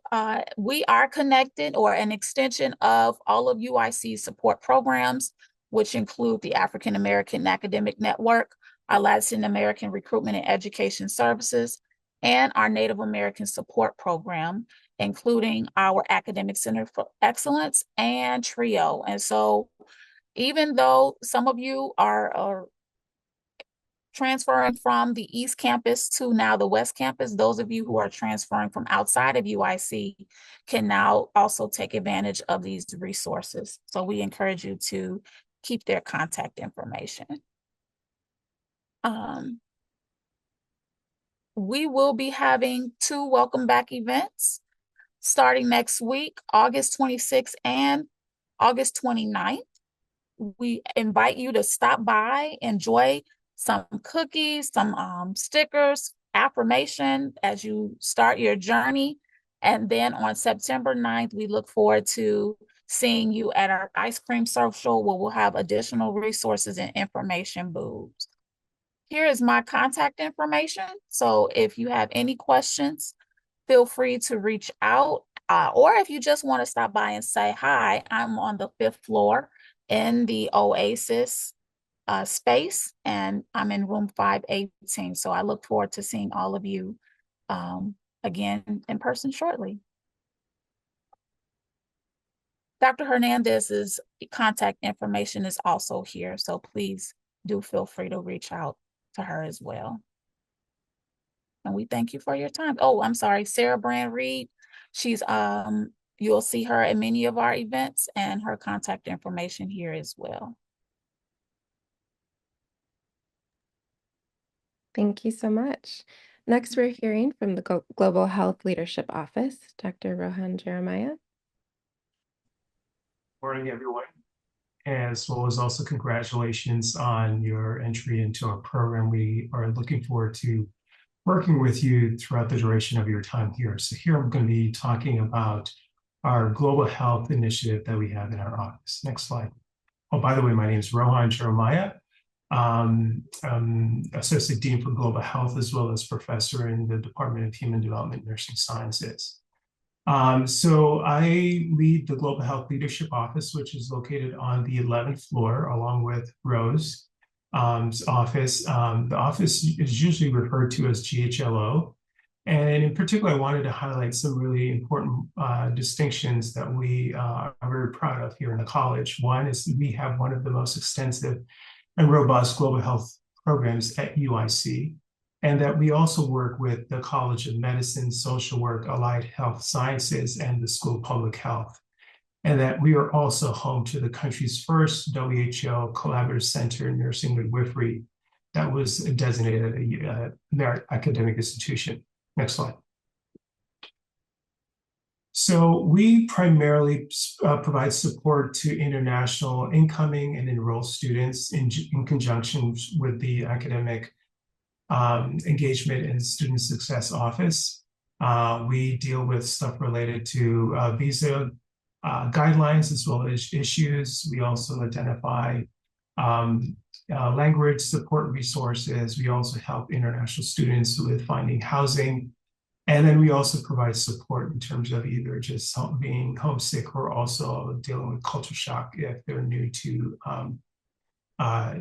we are connected or an extension of all of UIC's support programs, which include the African American Academic Network, our Latin American Recruitment and Education Services, and our Native American Support Program, including our Academic Center for Excellence and TRIO. And so even though some of you are transferring from the East Campus to now the West Campus, those of you who are transferring from outside of UIC can now also take advantage of these resources. So we encourage you to keep their contact information. We will be having 2 welcome back events starting next week, August 26th and August 29th. We invite you to stop by, enjoy some cookies, some stickers, affirmation as you start your journey. And then on September 9th, we look forward to seeing you at our ice cream social, where we'll have additional resources and information booths. Here is my contact information. So if you have any questions, feel free to reach out. Or if you just want to stop by and say hi, I'm on the 5th floor in the Oasis space, and I'm in room 518. So I look forward to seeing all of you again in person shortly. Dr. Hernandez's contact information is also here, so please do feel free to reach out to her as well. And we thank you for your time. Oh, I'm sorry, Sarah Brand Reed. She's you'll see her at many of our events, and her contact information here as well.
Thank you so much. Next, we're hearing from the Global Health Leadership Office, Dr. Rohan Jeremiah.
Morning, everyone, as well as also congratulations on your entry into our program. We are looking forward to working with you throughout the duration of your time here. So here I'm going to be talking about our global health initiative that we have in our office. Next slide. Oh, by the way, my name is Rohan Jeremiah. Associate Dean for Global Health, as well as professor in the Department of Human Development Nursing Sciences. So I lead the Global Health Leadership Office, which is located on the 11th floor, along with Rose's office. The office is usually referred to as GHLO. And in particular, I wanted to highlight some really important distinctions that we are very proud of here in the college. One is we have one of the most extensive and robust global health programs at UIC, and that we also work with the College of Medicine, Social Work, Allied Health Sciences, and the School of Public Health, and that we are also home to the country's first WHO Collaborative Center in Nursing Midwifery that was designated a merit academic institution. Next slide. So we primarily provide support to international incoming and enrolled students in conjunction with the Academic Engagement and Student Success Office. We deal with stuff related to visa guidelines as well as issues. We also identify language support resources. We also help international students with finding housing. And then we also provide support in terms of either just being homesick or also dealing with culture shock if they're new to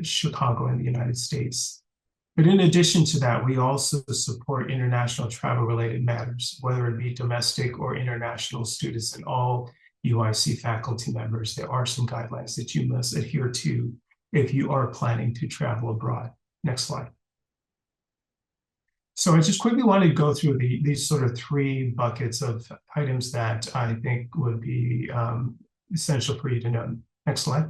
Chicago in the United States. But in addition to that, we also support international travel-related matters, whether it be domestic or international students and all UIC faculty members. There are some guidelines that you must adhere to if you are planning to travel abroad. Next slide. So I just quickly wanted to go through these sort of 3 buckets of items that I think would be essential for you to know. Next slide.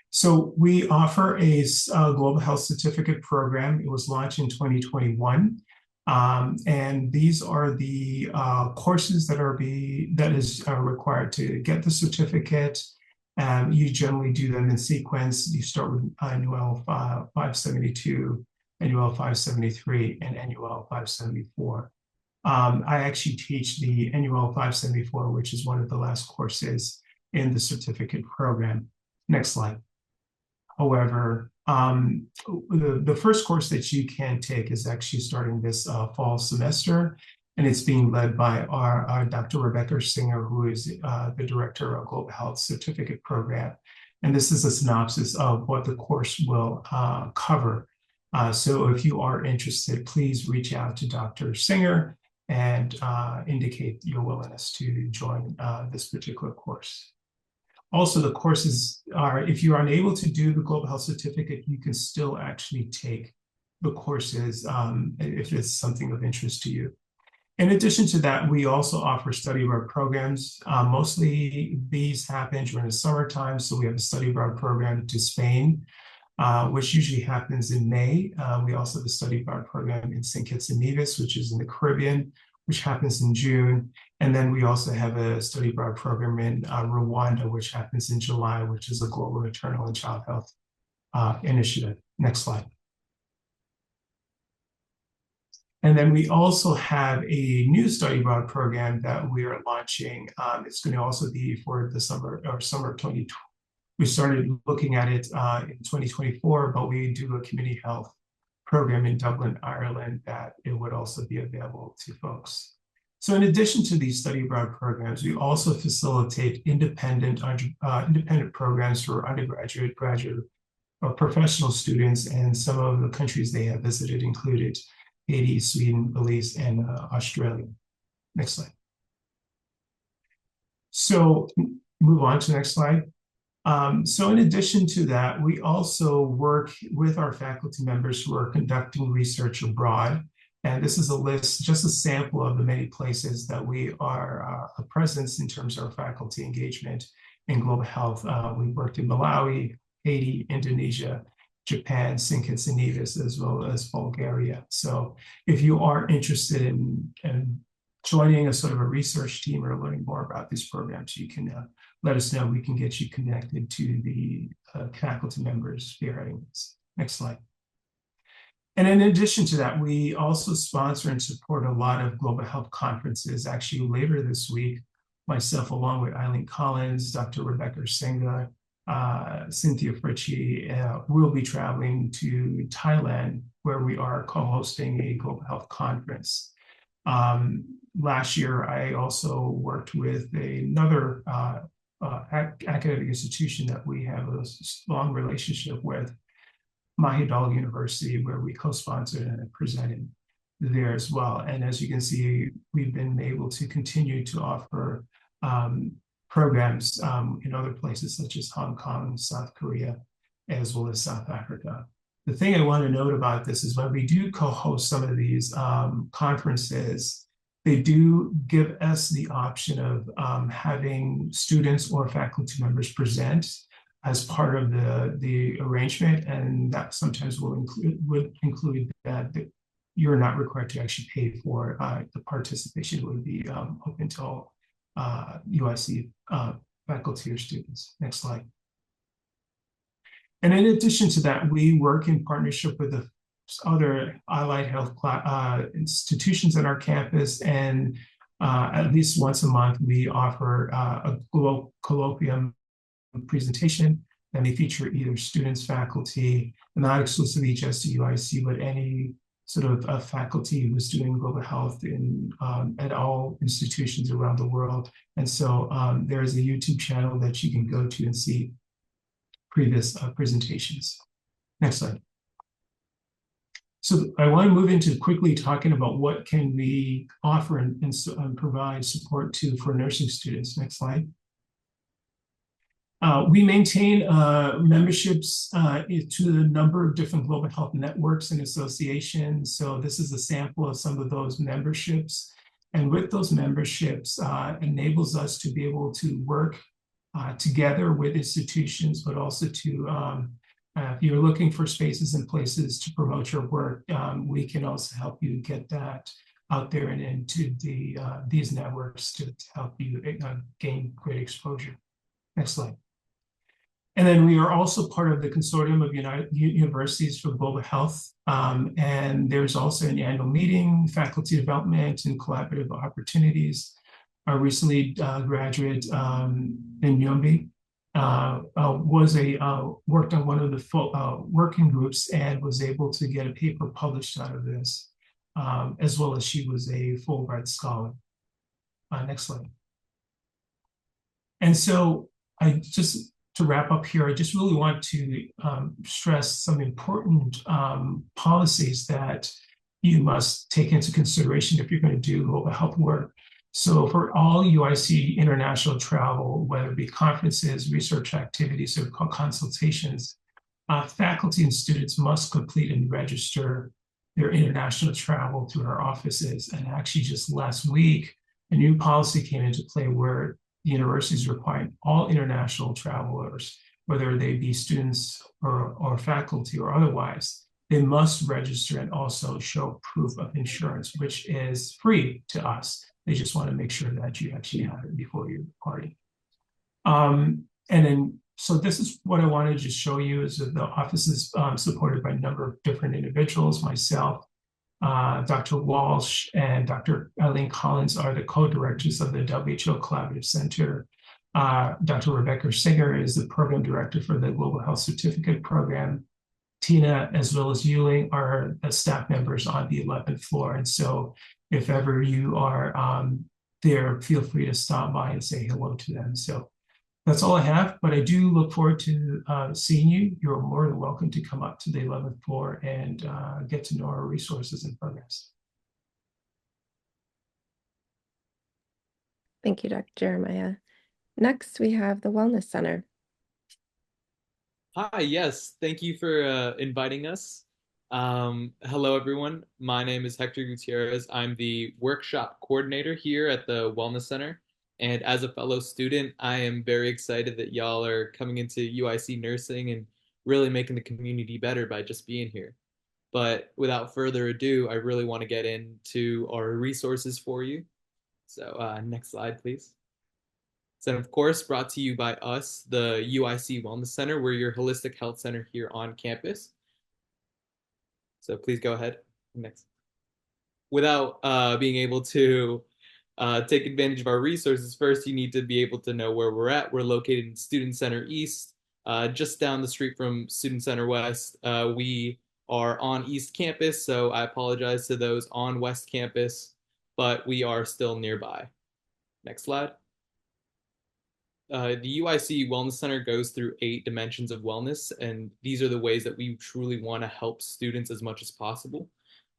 So we offer a Global Health Certificate program. It was launched in 2021. And these are the courses that is required to get the certificate. You generally do them in sequence. You start with NUL 572, NUL 573, and NUL 574. I actually teach the NUL 574, which is one of the last courses in the certificate program. Next slide. However, The first course that you can take is actually starting this fall semester, and it's being led by our Dr. Rebecca Singer, who is the director of Global Health Certificate Program. And this is a synopsis of what the course will cover. So if you are interested, please reach out to Dr. Singer and indicate your willingness to join this particular course. Also, the courses are, if you're unable to do the Global Health Certificate, you can still actually take the courses if it's something of interest to you. In addition to that, we also offer study abroad programs. Mostly these happen during the summertime. So we have a study abroad program to Spain, which usually happens in May. We also have a study abroad program in St. Kitts and Nevis, which is in the Caribbean, which happens in June. And then we also have a study abroad program in Rwanda, which happens in July, which is a global maternal and child health initiative. Next slide. And then we also have a new study abroad program that we are launching. It's going to also be for the summer of 2020. We started looking at it in 2024, but we do a community health program in Dublin, Ireland, that it would also be available to folks. So in addition to these study abroad programs, we also facilitate independent programs for undergraduate, graduate, or professional students, and some of the countries they have visited included Haiti, Sweden, Belize, and Australia. Next slide. So move on to the next slide. So in addition to that, we also work with our faculty members who are conducting research abroad. And this is a list, just a sample of the many places that we are a presence in terms of our faculty engagement in global health. We've worked in Malawi, Haiti, Indonesia, Japan, St. Kitts and Nevis, as well as Bulgaria. So if you are interested in joining a sort of a research team or learning more about these programs, you can let us know. We can get you connected to the faculty members spearheading this. Next slide. And in addition to that, we also sponsor and support a lot of global health conferences. Actually, later this week, myself, along with Eileen Collins, Dr. Rebecca Singer, Cynthia Fritchie, will be traveling to Thailand, where we are co-hosting a global health conference. Last year, I also worked with another academic institution that we have a long relationship with, Mahidol University, where we co-sponsored and presented there as well. And as you can see, we've been able to continue to offer programs in other places such as Hong Kong, South Korea, as well as South Africa. The thing I want to note about this is when we do co-host some of these conferences, they do give us the option of having students or faculty members present as part of the arrangement, and that sometimes would include that you're not required to actually pay for the participation. Would be open to all UIC faculty or students. Next slide. And in addition to that, we work in partnership with the other allied health institutions on our campus, and at least once a month, we offer a colloquium presentation that may feature either students, faculty, not exclusively just to UIC, but any sort of faculty who's doing global health at all institutions around the world. And so there is a YouTube channel that you can go to and see previous presentations. Next slide. So I want to move into quickly talking about what can we offer and provide support to for nursing students. Next slide. We maintain memberships to a number of different global health networks and associations. So this is a sample of some of those memberships. And with those memberships, enables us to be able to work together with institutions, but also to, if you're looking for spaces and places to promote your work, we can also help you get that out there and into these networks to help you gain great exposure. Next slide. And then we are also part of the Consortium of United Universities for Global Health. And there's also an annual meeting, faculty development, and collaborative opportunities. Our recently graduate Nyombi worked on one of the working groups and was able to get a paper published out of this, as well as she was a Fulbright scholar. Next slide. And so to wrap up here, I just really want to stress some important policies that you must take into consideration if you're going to do global health work. So for all UIC international travel, whether it be conferences, research activities, or consultations, faculty and students must complete and register their international travel through our offices. And actually just last week, a new policy came into play where the universities require all international travelers, whether they be students or faculty or otherwise, they must register and also show proof of insurance, which is free to us. They just want to make sure that you actually have it before you party. So this is what I wanted to show you is that the office is supported by a number of different individuals. Myself, Dr. Walsh and Dr. Eileen Collins are the co-directors of the WHO Collaborative Center. Dr. Rebecca Singer is the program director for the Global Health Certificate Program. Tina, as well as Yuling, are the staff members on the 11th floor. And so if ever you are there, feel free to stop by and say hello to them. So that's all I have, but I do look forward to seeing you. You're more than welcome to come up to the 11th floor and get to know our resources and programs.
Thank you, Dr. Jeremiah. Next, we have the Wellness Center.
Hi, yes, thank you for inviting us. Hello, everyone. My name is Hector Gutierrez. I'm the workshop coordinator here at the Wellness Center. And as a fellow student, I am very excited that y'all are coming into UIC nursing and really making the community better by just being here. But without further ado, I really want to get into our resources for you. So next slide, please. So of course, brought to you by us, the UIC Wellness Center. We're your holistic health center here on campus. So please go ahead. Next. Without being able to take advantage of our resources, first you need to be able to know where we're at. We're located in Student Center East, just down the street from Student Center West. We are on East Campus, so I apologize to those on West Campus, but we are still nearby. Next slide. The UIC Wellness Center goes through 8 dimensions of wellness, and these are the ways that we truly want to help students as much as possible.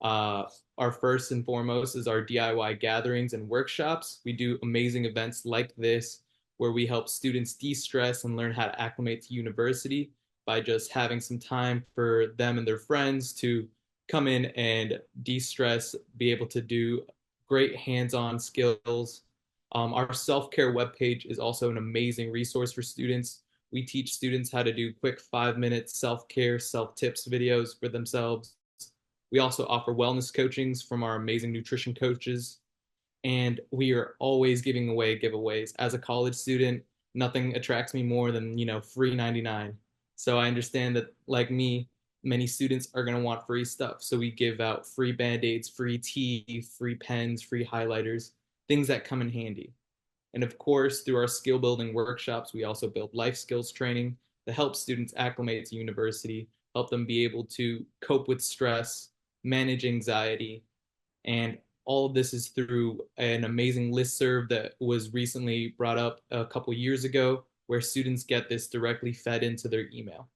Our first and foremost is our DIY gatherings and workshops. We do amazing events like this where we help students de-stress and learn how to acclimate to university by just having some time for them and their friends to come in and de-stress, be able to do great hands-on skills. Our self-care webpage is also an amazing resource for students. We teach students how to do quick 5-minute self-care, self-tips videos for themselves. We also offer wellness coachings from our amazing nutrition coaches. And we are always giving away giveaways. As a college student, nothing attracts me more than, free 99. So I understand that, like me, many students are going to want free stuff. So we give out free Band-Aids, free tea, free pens, free highlighters, things that come in handy. And of course, through our skill building workshops, we also build life skills training to help students acclimate to university, help them be able to cope with stress, manage anxiety. And all of this is through an amazing listserv that was recently brought up a couple years ago, where students get this directly fed into their email.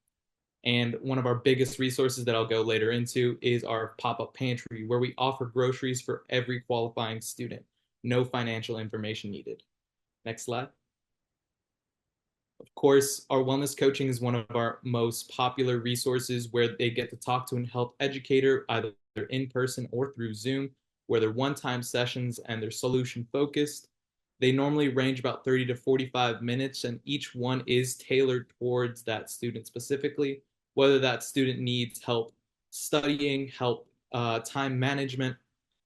And one of our biggest resources that I'll go later into is our pop-up pantry, where we offer groceries for every qualifying student. No financial information needed. Next slide. Of course, our wellness coaching is one of our most popular resources, where they get to talk to a health educator, either in person or through Zoom, where they're one-time sessions and they're solution focused. They normally range about 30 to 45 minutes, and each one is tailored towards that student specifically, whether that student needs help studying, help time management,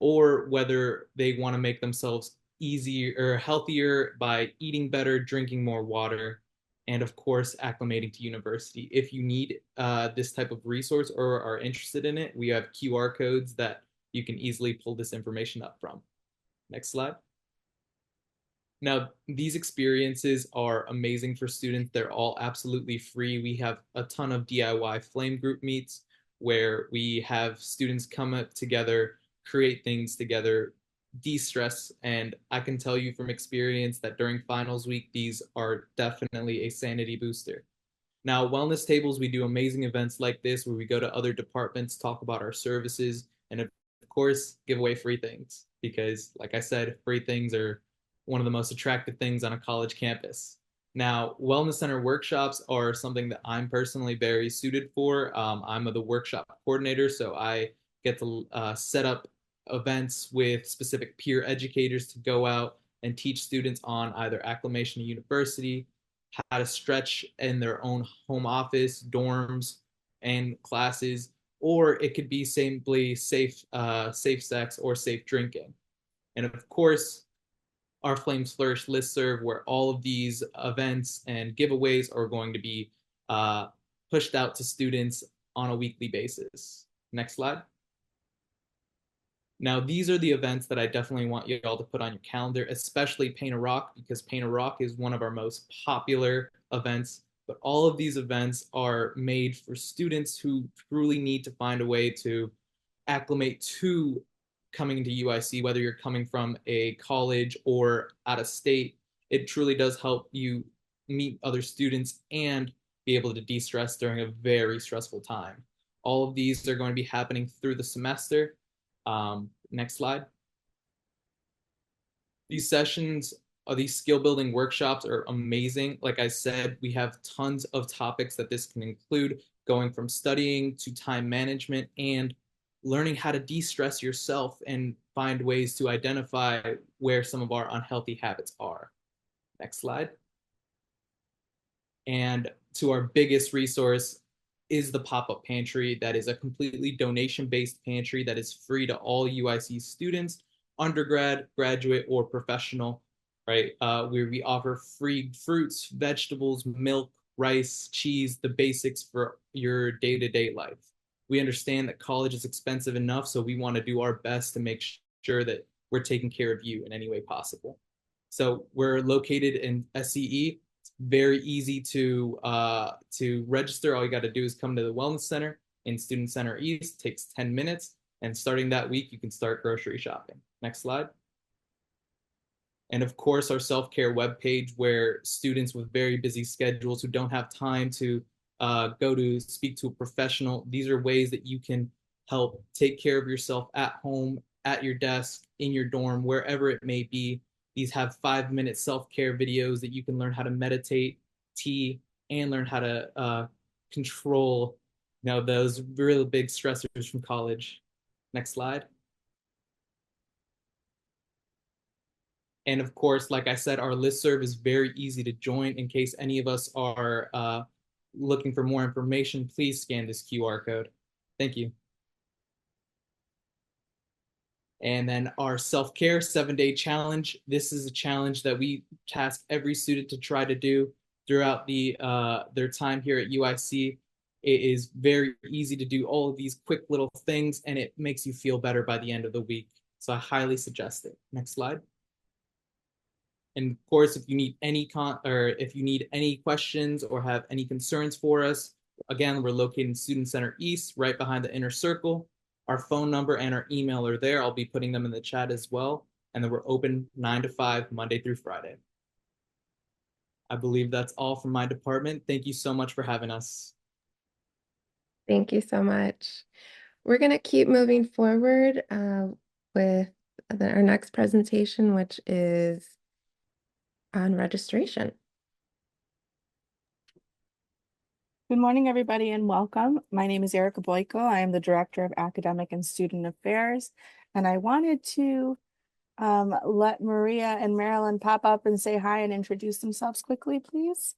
or whether they want to make themselves easier or healthier by eating better, drinking more water, and of course, acclimating to university. If you need this type of resource or are interested in it, we have QR codes that you can easily pull this information up from. Next slide. Now, these experiences are amazing for students. They're all absolutely free. We have a ton of DIY flame group meets where we have students come up together, create things together, de-stress. And I can tell you from experience that during finals week, these are definitely a sanity booster. Now, wellness tables, we do amazing events like this where we go to other departments, talk about our services, and of course, give away free things because, like I said, free things are one of the most attractive things on a college campus. Now, wellness center workshops are something that I'm personally very suited for. I'm the workshop coordinator, so I get to set up events with specific peer educators to go out and teach students on either acclimation to university, how to stretch in their own home office, dorms, and classes, or it could be simply safe sex or safe drinking. And of course, our Flames Flourish listserv, where all of these events and giveaways are going to be pushed out to students on a weekly basis. Next slide. Now, these are the events that I definitely want you all to put on your calendar, especially Paint a Rock, because Paint a Rock is one of our most popular events. But all of these events are made for students who truly need to find a way to acclimate to coming to UIC, whether you're coming from a college or out of state. It truly does help you meet other students and be able to de-stress during a very stressful time. All of these are going to be happening through the semester. Next slide. These sessions, these skill building workshops are amazing. Like I said, we have tons of topics that this can include, going from studying to time management and learning how to de-stress yourself and find ways to identify where some of our unhealthy habits are. Next slide. And to our biggest resource is the pop-up pantry. That is a completely donation-based pantry that is free to all UIC students, undergrad, graduate, or professional, right? Where we offer free fruits, vegetables, milk, rice, cheese, the basics for your day-to-day life. We understand that college is expensive enough, so we want to do our best to make sure that we're taking care of you in any way possible. So we're located in SCE. It's very easy to register. All you got to do is come to the Wellness Center in Student Center East. It takes 10 minutes. And starting that week, you can start grocery shopping. Next slide. And of course, our self-care webpage where students with very busy schedules who don't have time to go to speak to a professional, these are ways that you can help take care of yourself at home, at your desk, in your dorm, wherever it may be. These have 5-minute self-care videos that you can learn how to meditate, tea, and learn how to control, those really big stressors from college. Next slide. And of course, like I said, our listserv is very easy to join. In case any of us are looking for more information, please scan this QR code. Thank you. And then our self-care 7-day challenge. This is a challenge that we task every student to try to do throughout their time here at UIC. It is very easy to do all of these quick little things, and it makes you feel better by the end of the week. So I highly suggest it. Next slide. And of course, if you need any questions or have any concerns for us, again, we're located in Student Center East, right behind the inner circle. Our phone number and our email are there. I'll be putting them in the chat as well. And then we're open 9 to 5, Monday through Friday. I believe that's all from my department. Thank you so much for having us.
Thank you so much. We're going to keep moving forward with our next presentation, which is on registration.
Good morning, everybody, and welcome. My name is Erica Boyko. I am the Director of Academic and Student Affairs, and I wanted to let Maria and Marilyn pop up and say hi and introduce themselves quickly, please.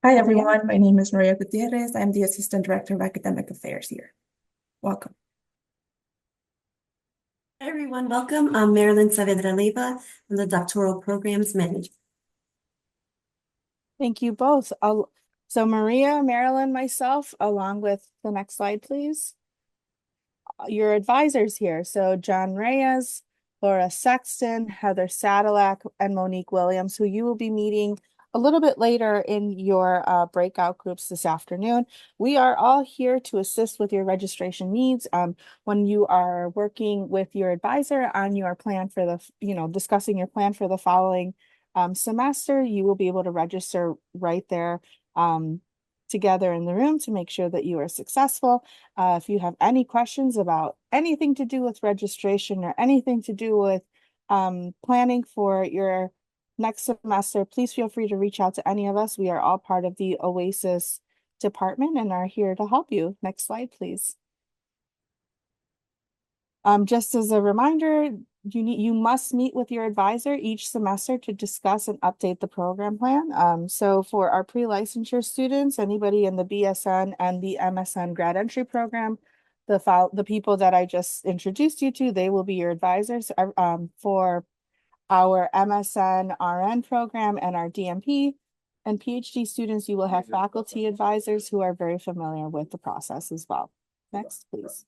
Hi, everyone. My name is Maria Gutierrez. I'm the Assistant Director of Academic Affairs here. Welcome.
Hi, everyone. Welcome. I'm Marilyn Saavedra Leiva. I'm the Doctoral Programs Manager.
Thank you both. So Maria, Marilyn, myself, along with the next slide, please. Your advisors here. So John Reyes, Laura Sexton, Heather Sadilek, and Monique Williams, who you will be meeting a little bit later in your breakout groups this afternoon. We are all here to assist with your registration needs. When you are working with your advisor on your plan for the, discussing your plan for the following semester, you will be able to register right there together in the room to make sure that you are successful. If you have any questions about anything to do with registration or anything to do with planning for your next semester, please feel free to reach out to any of us. We are all part of the OASIS department and are here to help you. Next slide, please. Just as a reminder, you must meet with your advisor each semester to discuss and update the program plan. So for our pre-licensure students, anybody in the BSN and the MSN grad entry program, the people that I just introduced you to, they will be your advisors. For our MSN RN program and our DMP and PhD students, you will have faculty advisors who are very familiar with the process as well. Next, please.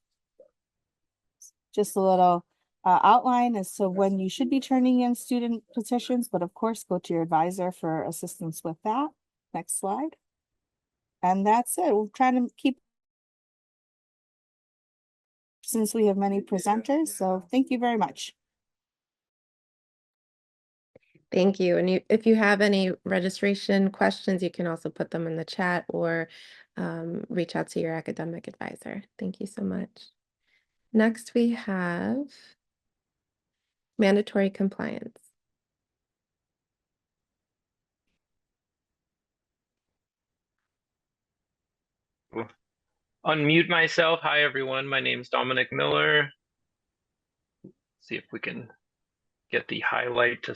Just a little outline as to when you should be turning in student petitions, but of course, go to your advisor for assistance with that. Next slide. And that's it. We're trying to keep, since we have many presenters, so thank you very much.
Thank you. And if you have any registration questions, you can also put them in the chat or reach out to your academic advisor. Thank you so much. Next, we have mandatory compliance.
Unmute myself. Hi, everyone. My name is Dominic Miller. See if we can get the highlight to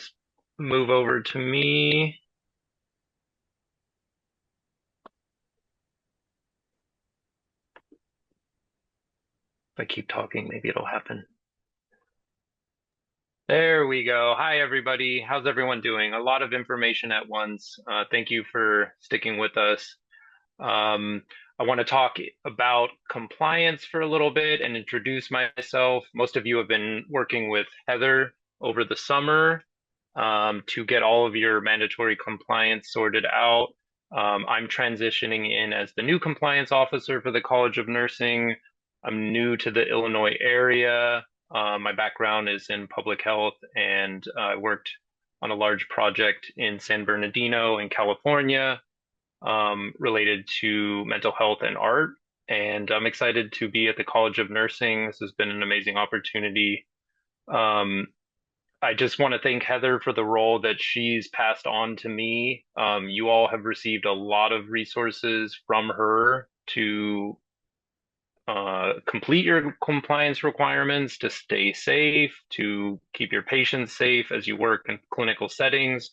move over to me. If I keep talking, maybe it'll happen. There we go. Hi, everybody. How's everyone doing? A lot of information at once. Thank you for sticking with us. I want to talk about compliance for a little bit and introduce myself. Most of you have been working with Heather over the summer to get all of your mandatory compliance sorted out. I'm transitioning in as the new compliance officer for the College of Nursing. I'm new to the Illinois area. My background is in public health, and I worked on a large project in San Bernardino in California related to mental health and art. And I'm excited to be at the College of Nursing. This has been an amazing opportunity. I just want to thank Heather for the role that she's passed on to me. You all have received a lot of resources from her to complete your compliance requirements, to stay safe, to keep your patients safe as you work in clinical settings.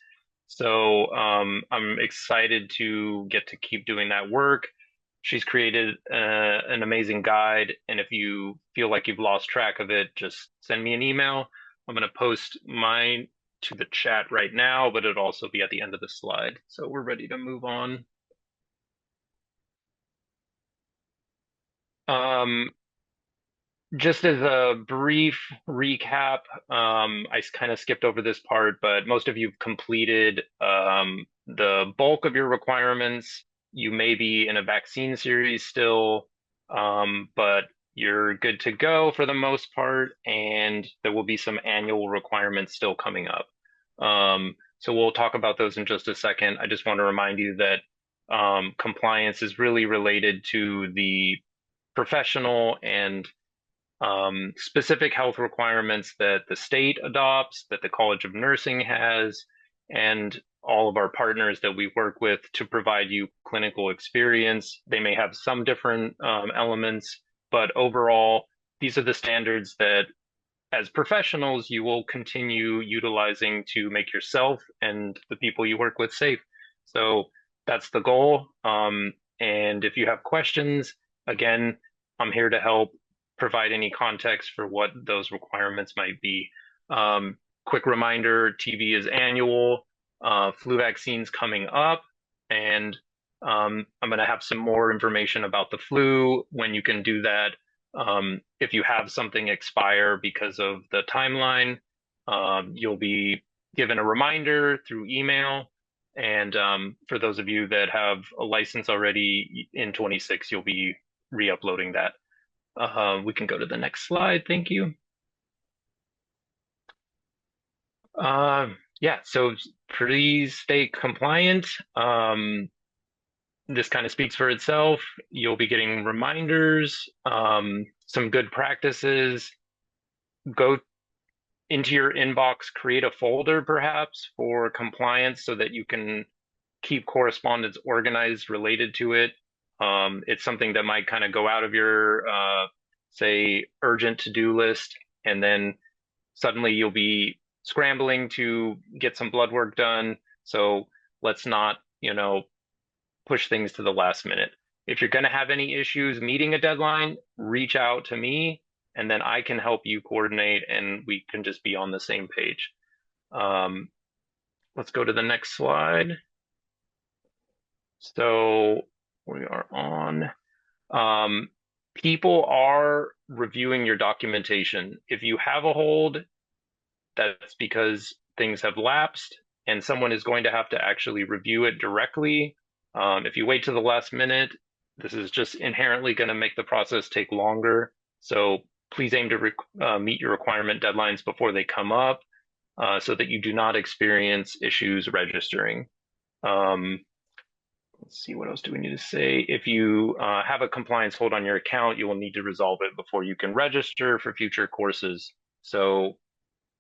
So I'm excited to get to keep doing that work. She's created an amazing guide, and if you feel like you've lost track of it, just send me an email. I'm going to post mine to the chat right now, but it'll also be at the end of the slide. So we're ready to move on. Just as a brief recap, I kind of skipped over this part, but most of you have completed the bulk of your requirements. You may be in a vaccine series still, but you're good to go for the most part, and there will be some annual requirements still coming up. So we'll talk about those in just a second. I just want to remind you that compliance is really related to the professional and specific health requirements that the state adopts, that the College of Nursing has, and all of our partners that we work with to provide you clinical experience. They may have some different elements, but overall, these are the standards that as professionals, you will continue utilizing to make yourself and the people you work with safe. So that's the goal. And if you have questions, again, I'm here to help provide any context for what those requirements might be. Quick reminder, TB is annual, flu vaccines coming up, and I'm going to have some more information about the flu, when you can do that. If you have something expire because of the timeline, You'll be given a reminder through email. And for those of you that have a license already in 26, you'll be re-uploading that. We can go to the next slide. Thank you. Yeah, so please stay compliant. This kind of speaks for itself. You'll be getting reminders, some good practices. Go into your inbox, create a folder perhaps for compliance so that you can keep correspondence organized related to it. It's something that might kind of go out of your, say, urgent to-do list, and then suddenly you'll be scrambling to get some blood work done. So let's not, push things to the last minute. If you're going to have any issues meeting a deadline, reach out to me, and then I can help you coordinate and we can just be on the same page. Let's go to the next slide. So we are on. People are reviewing your documentation. If you have a hold, that's because things have lapsed and someone is going to have to actually review it directly. If you wait to the last minute, this is just inherently going to make the process take longer. So please aim to meet your requirement deadlines before they come up so that you do not experience issues registering. Let's see, what else do we need to say? If you have a compliance hold on your account, you will need to resolve it before you can register for future courses. So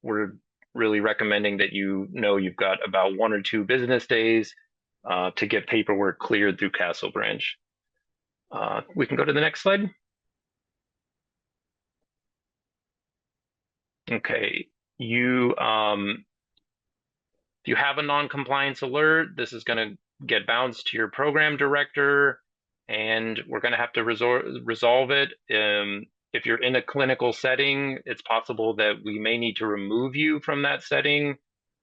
we're really recommending that you've got about 1 or 2 business days to get paperwork cleared through Castle Branch. We can go to the next slide. Okay, you have a non-compliance alert. This is going to get bounced to your program director, and we're going to have to resolve it. If you're in a clinical setting, it's possible that we may need to remove you from that setting.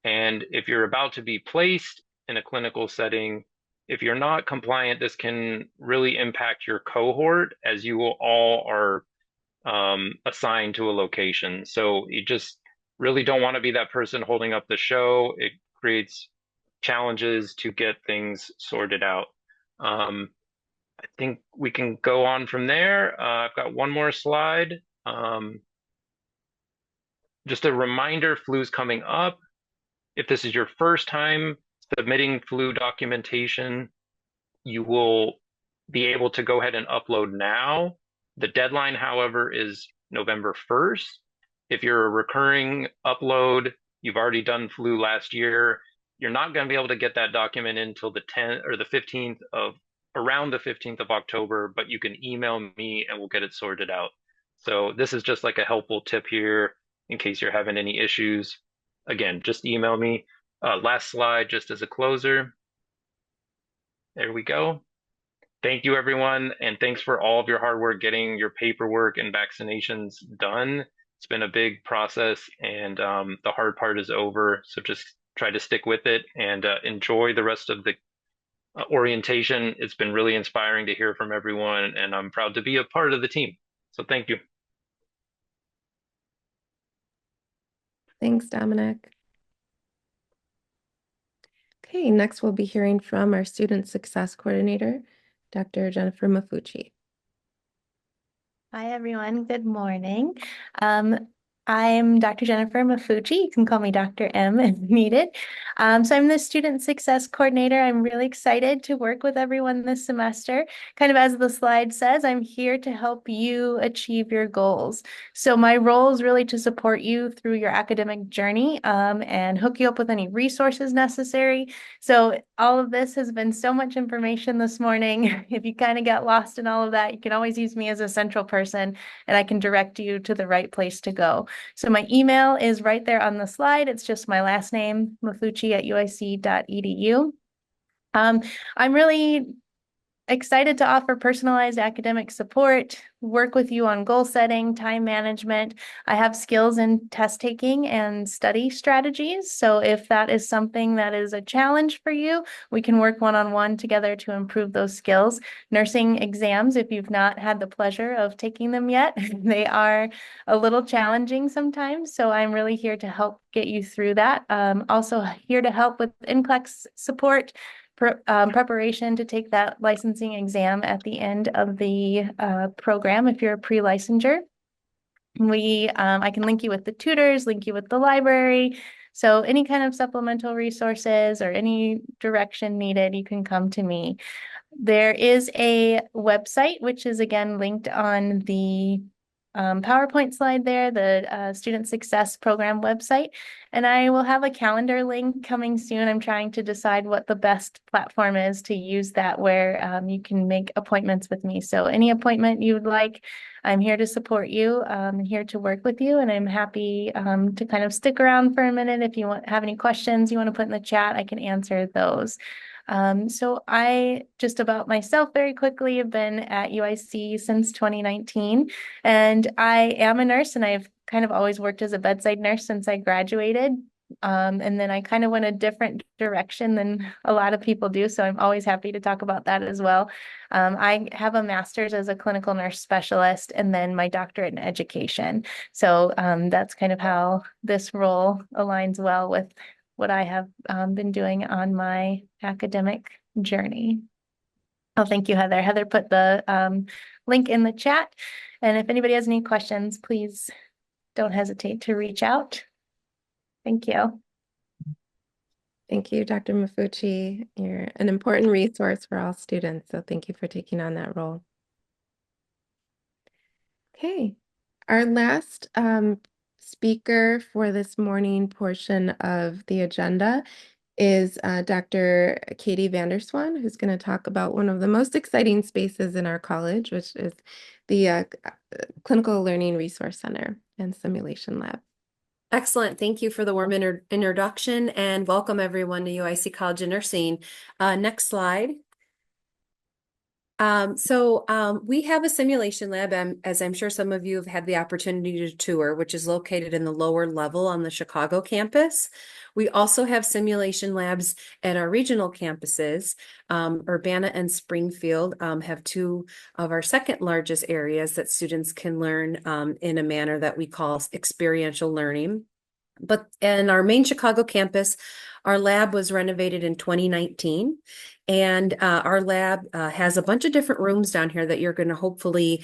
And if you're about to be placed in a clinical setting, if you're not compliant, this can really impact your cohort, as you all are assigned to a location. So you just really don't want to be that person holding up the show. It creates challenges to get things sorted out. I think we can go on from there. I've got one more slide. Just a reminder, flu's coming up. If this is your first time submitting flu documentation, you will be able to go ahead and upload now. The deadline, however, is November 1st. If you're a recurring upload, you've already done flu last year, you're not going to be able to get that document until the 10th or the 15th of around the 15th of October, but you can email me and we'll get it sorted out. So this is just like a helpful tip here in case you're having any issues. Again, just email me. Last slide, just as a closer. There we go. Thank you, everyone. And thanks for all of your hard work getting your paperwork and vaccinations done. It's been a big process and the hard part is over. So just try to stick with it and enjoy the rest of the orientation. It's been really inspiring to hear from everyone and I'm proud to be a part of the team. So thank you.
Thanks, Dominic. Okay, next we'll be hearing from our Student Success Coordinator, Dr. Jennifer Mafucci.
Hi, everyone. Good morning. I'm Dr. Jennifer Mafucci. You can call me Dr. M if needed. So I'm the Student Success Coordinator. I'm really excited to work with everyone this semester. Kind of as the slide says, I'm here to help you achieve your goals. So my role is really to support you through your academic journey and hook you up with any resources necessary. So all of this has been so much information this morning. If you kind of get lost in all of that, you can always use me as a central person and I can direct you to the right place to go. So my email is right there on the slide. It's just my last name, mafucci@uic.edu. I'm really excited to offer personalized academic support, work with you on goal setting, time management. I have skills in test taking and study strategies. So if that is something that is a challenge for you, we can work one-on-one together to improve those skills. Nursing exams, if you've not had the pleasure of taking them yet, they are a little challenging sometimes. So I'm really here to help get you through that. Also here to help with NCLEX support, preparation to take that licensing exam at the end of the program if you're a pre-licensure. I can link you with the tutors, link you with the library. So any kind of supplemental resources or any direction needed, you can come to me. There is a website, which is again linked on the PowerPoint slide there, the Student Success Program website. And I will have a calendar link coming soon. I'm trying to decide what the best platform is to use that where you can make appointments with me. So any appointment you would like, I'm here to support you, here to work with you. And I'm happy to kind of stick around for a minute. If you have any questions you want to put in the chat, I can answer those. So I just about myself very quickly have been at UIC since 2019, and I am a nurse, and I've kind of always worked as a bedside nurse since I graduated. And then I kind of went a different direction than a lot of people do. So I'm always happy to talk about that as well. I have a master's as a clinical nurse specialist and then my doctorate in education. So that's kind of how this role aligns well with what I have been doing on my academic journey. Oh, thank you, Heather. Heather put the link in the chat. And if anybody has any questions, please don't hesitate to reach out. Thank you.
Thank you, Dr. Maffucci. You're an important resource for all students, so thank you for taking on that role. Okay, our last speaker for this morning portion of the agenda is Dr. Katie Vanderswan, who's going to talk about one of the most exciting spaces in our college, which is the Clinical Learning Resource Center and Simulation Lab.
Excellent. Thank you for the warm introduction and welcome everyone to UIC College of Nursing. Next slide. We have a simulation lab, as I'm sure some of you have had the opportunity to tour, which is located in the lower level on the Chicago campus. We also have simulation labs at our regional campuses. Urbana and Springfield have two of our second largest areas that students can learn in a manner that we call experiential learning. But in our main Chicago campus, our lab was renovated in 2019, and our lab has a bunch of different rooms down here that you're going to hopefully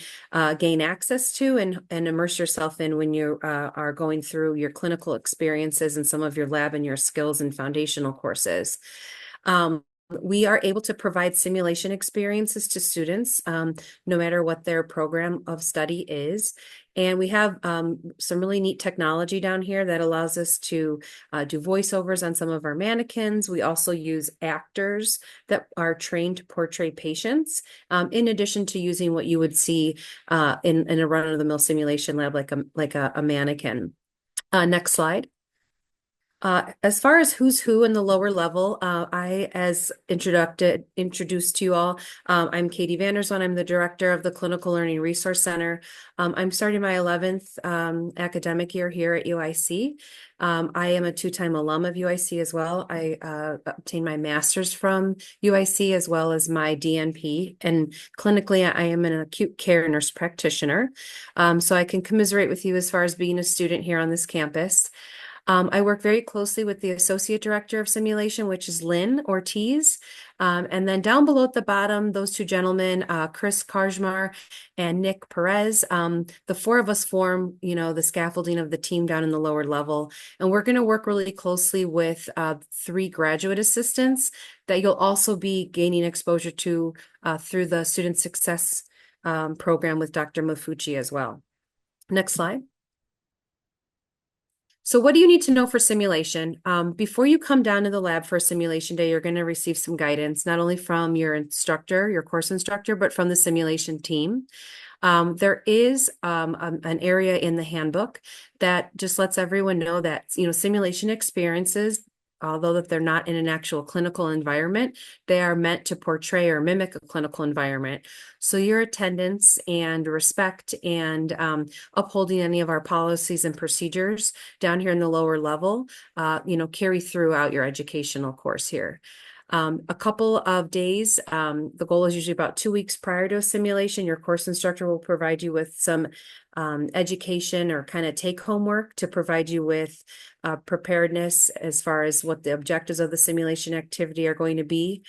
gain access to and immerse yourself in when you are going through your clinical experiences and some of your lab and your skills and foundational courses. We are able to provide simulation experiences to students, no matter what their program of study is. And we have some really neat technology down here that allows us to do voiceovers on some of our mannequins. We also use actors that are trained to portray patients, in addition to using what you would see in a run-of-the-mill simulation lab, like a mannequin. Next slide. As far as who's who in the lower level, I, as introduced to you all, I'm Katie Vanderswan. I'm the director of the Clinical Learning Resource Center. I'm starting my 11th academic year here at UIC. I am a two-time alum of UIC as well. I obtained my master's from UIC as well as my DNP. And clinically, I am an acute care nurse practitioner. So I can commiserate with you as far as being a student here on this campus. I work very closely with the Associate Director of Simulation, which is Lynn Ortiz. And then down below at the bottom, those two gentlemen, Chris Karjmar and Nick Perez, the four of us form, the scaffolding of the team down in the lower level. And we're going to work really closely with 3 graduate assistants that you'll also be gaining exposure to through the Student Success program with Dr. Maffucci as well. Next slide. So what do you need to know for simulation? Before you come down to the lab for a simulation day, you're going to receive some guidance, not only from your instructor, your course instructor, but from the simulation team. There is an area in the handbook that just lets everyone know that, simulation experiences although that they're not in an actual clinical environment, they are meant to portray or mimic a clinical environment. So your attendance and respect and upholding any of our policies and procedures down here in the lower level, carry throughout your educational course here. A couple of days, the goal is usually about 2 weeks prior to a simulation. Your course instructor will provide you with some education or kind of take home work to provide you with preparedness as far as what the objectives of the simulation activity are going to be.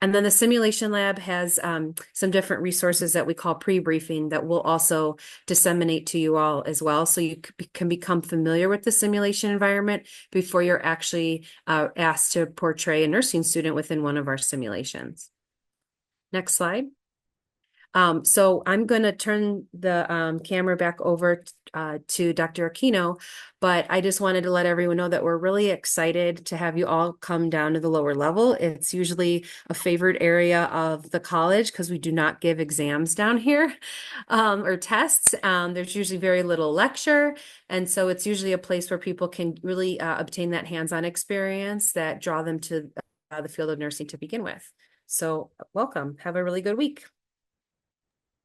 And then the simulation lab has some different resources that we call pre-briefing that we'll also disseminate to you all as well. So you can become familiar with the simulation environment before you're actually asked to portray a nursing student within one of our simulations. Next slide. So I'm going to turn the camera back over to Dr. Aquino, but I just wanted to let everyone know that we're really excited to have you all come down to the lower level. It's usually a favorite area of the college because we do not give exams down here or tests. There's usually very little lecture. And so it's usually a place where people can really obtain that hands-on experience that draw them to the field of nursing to begin with. So welcome. Have a really good week.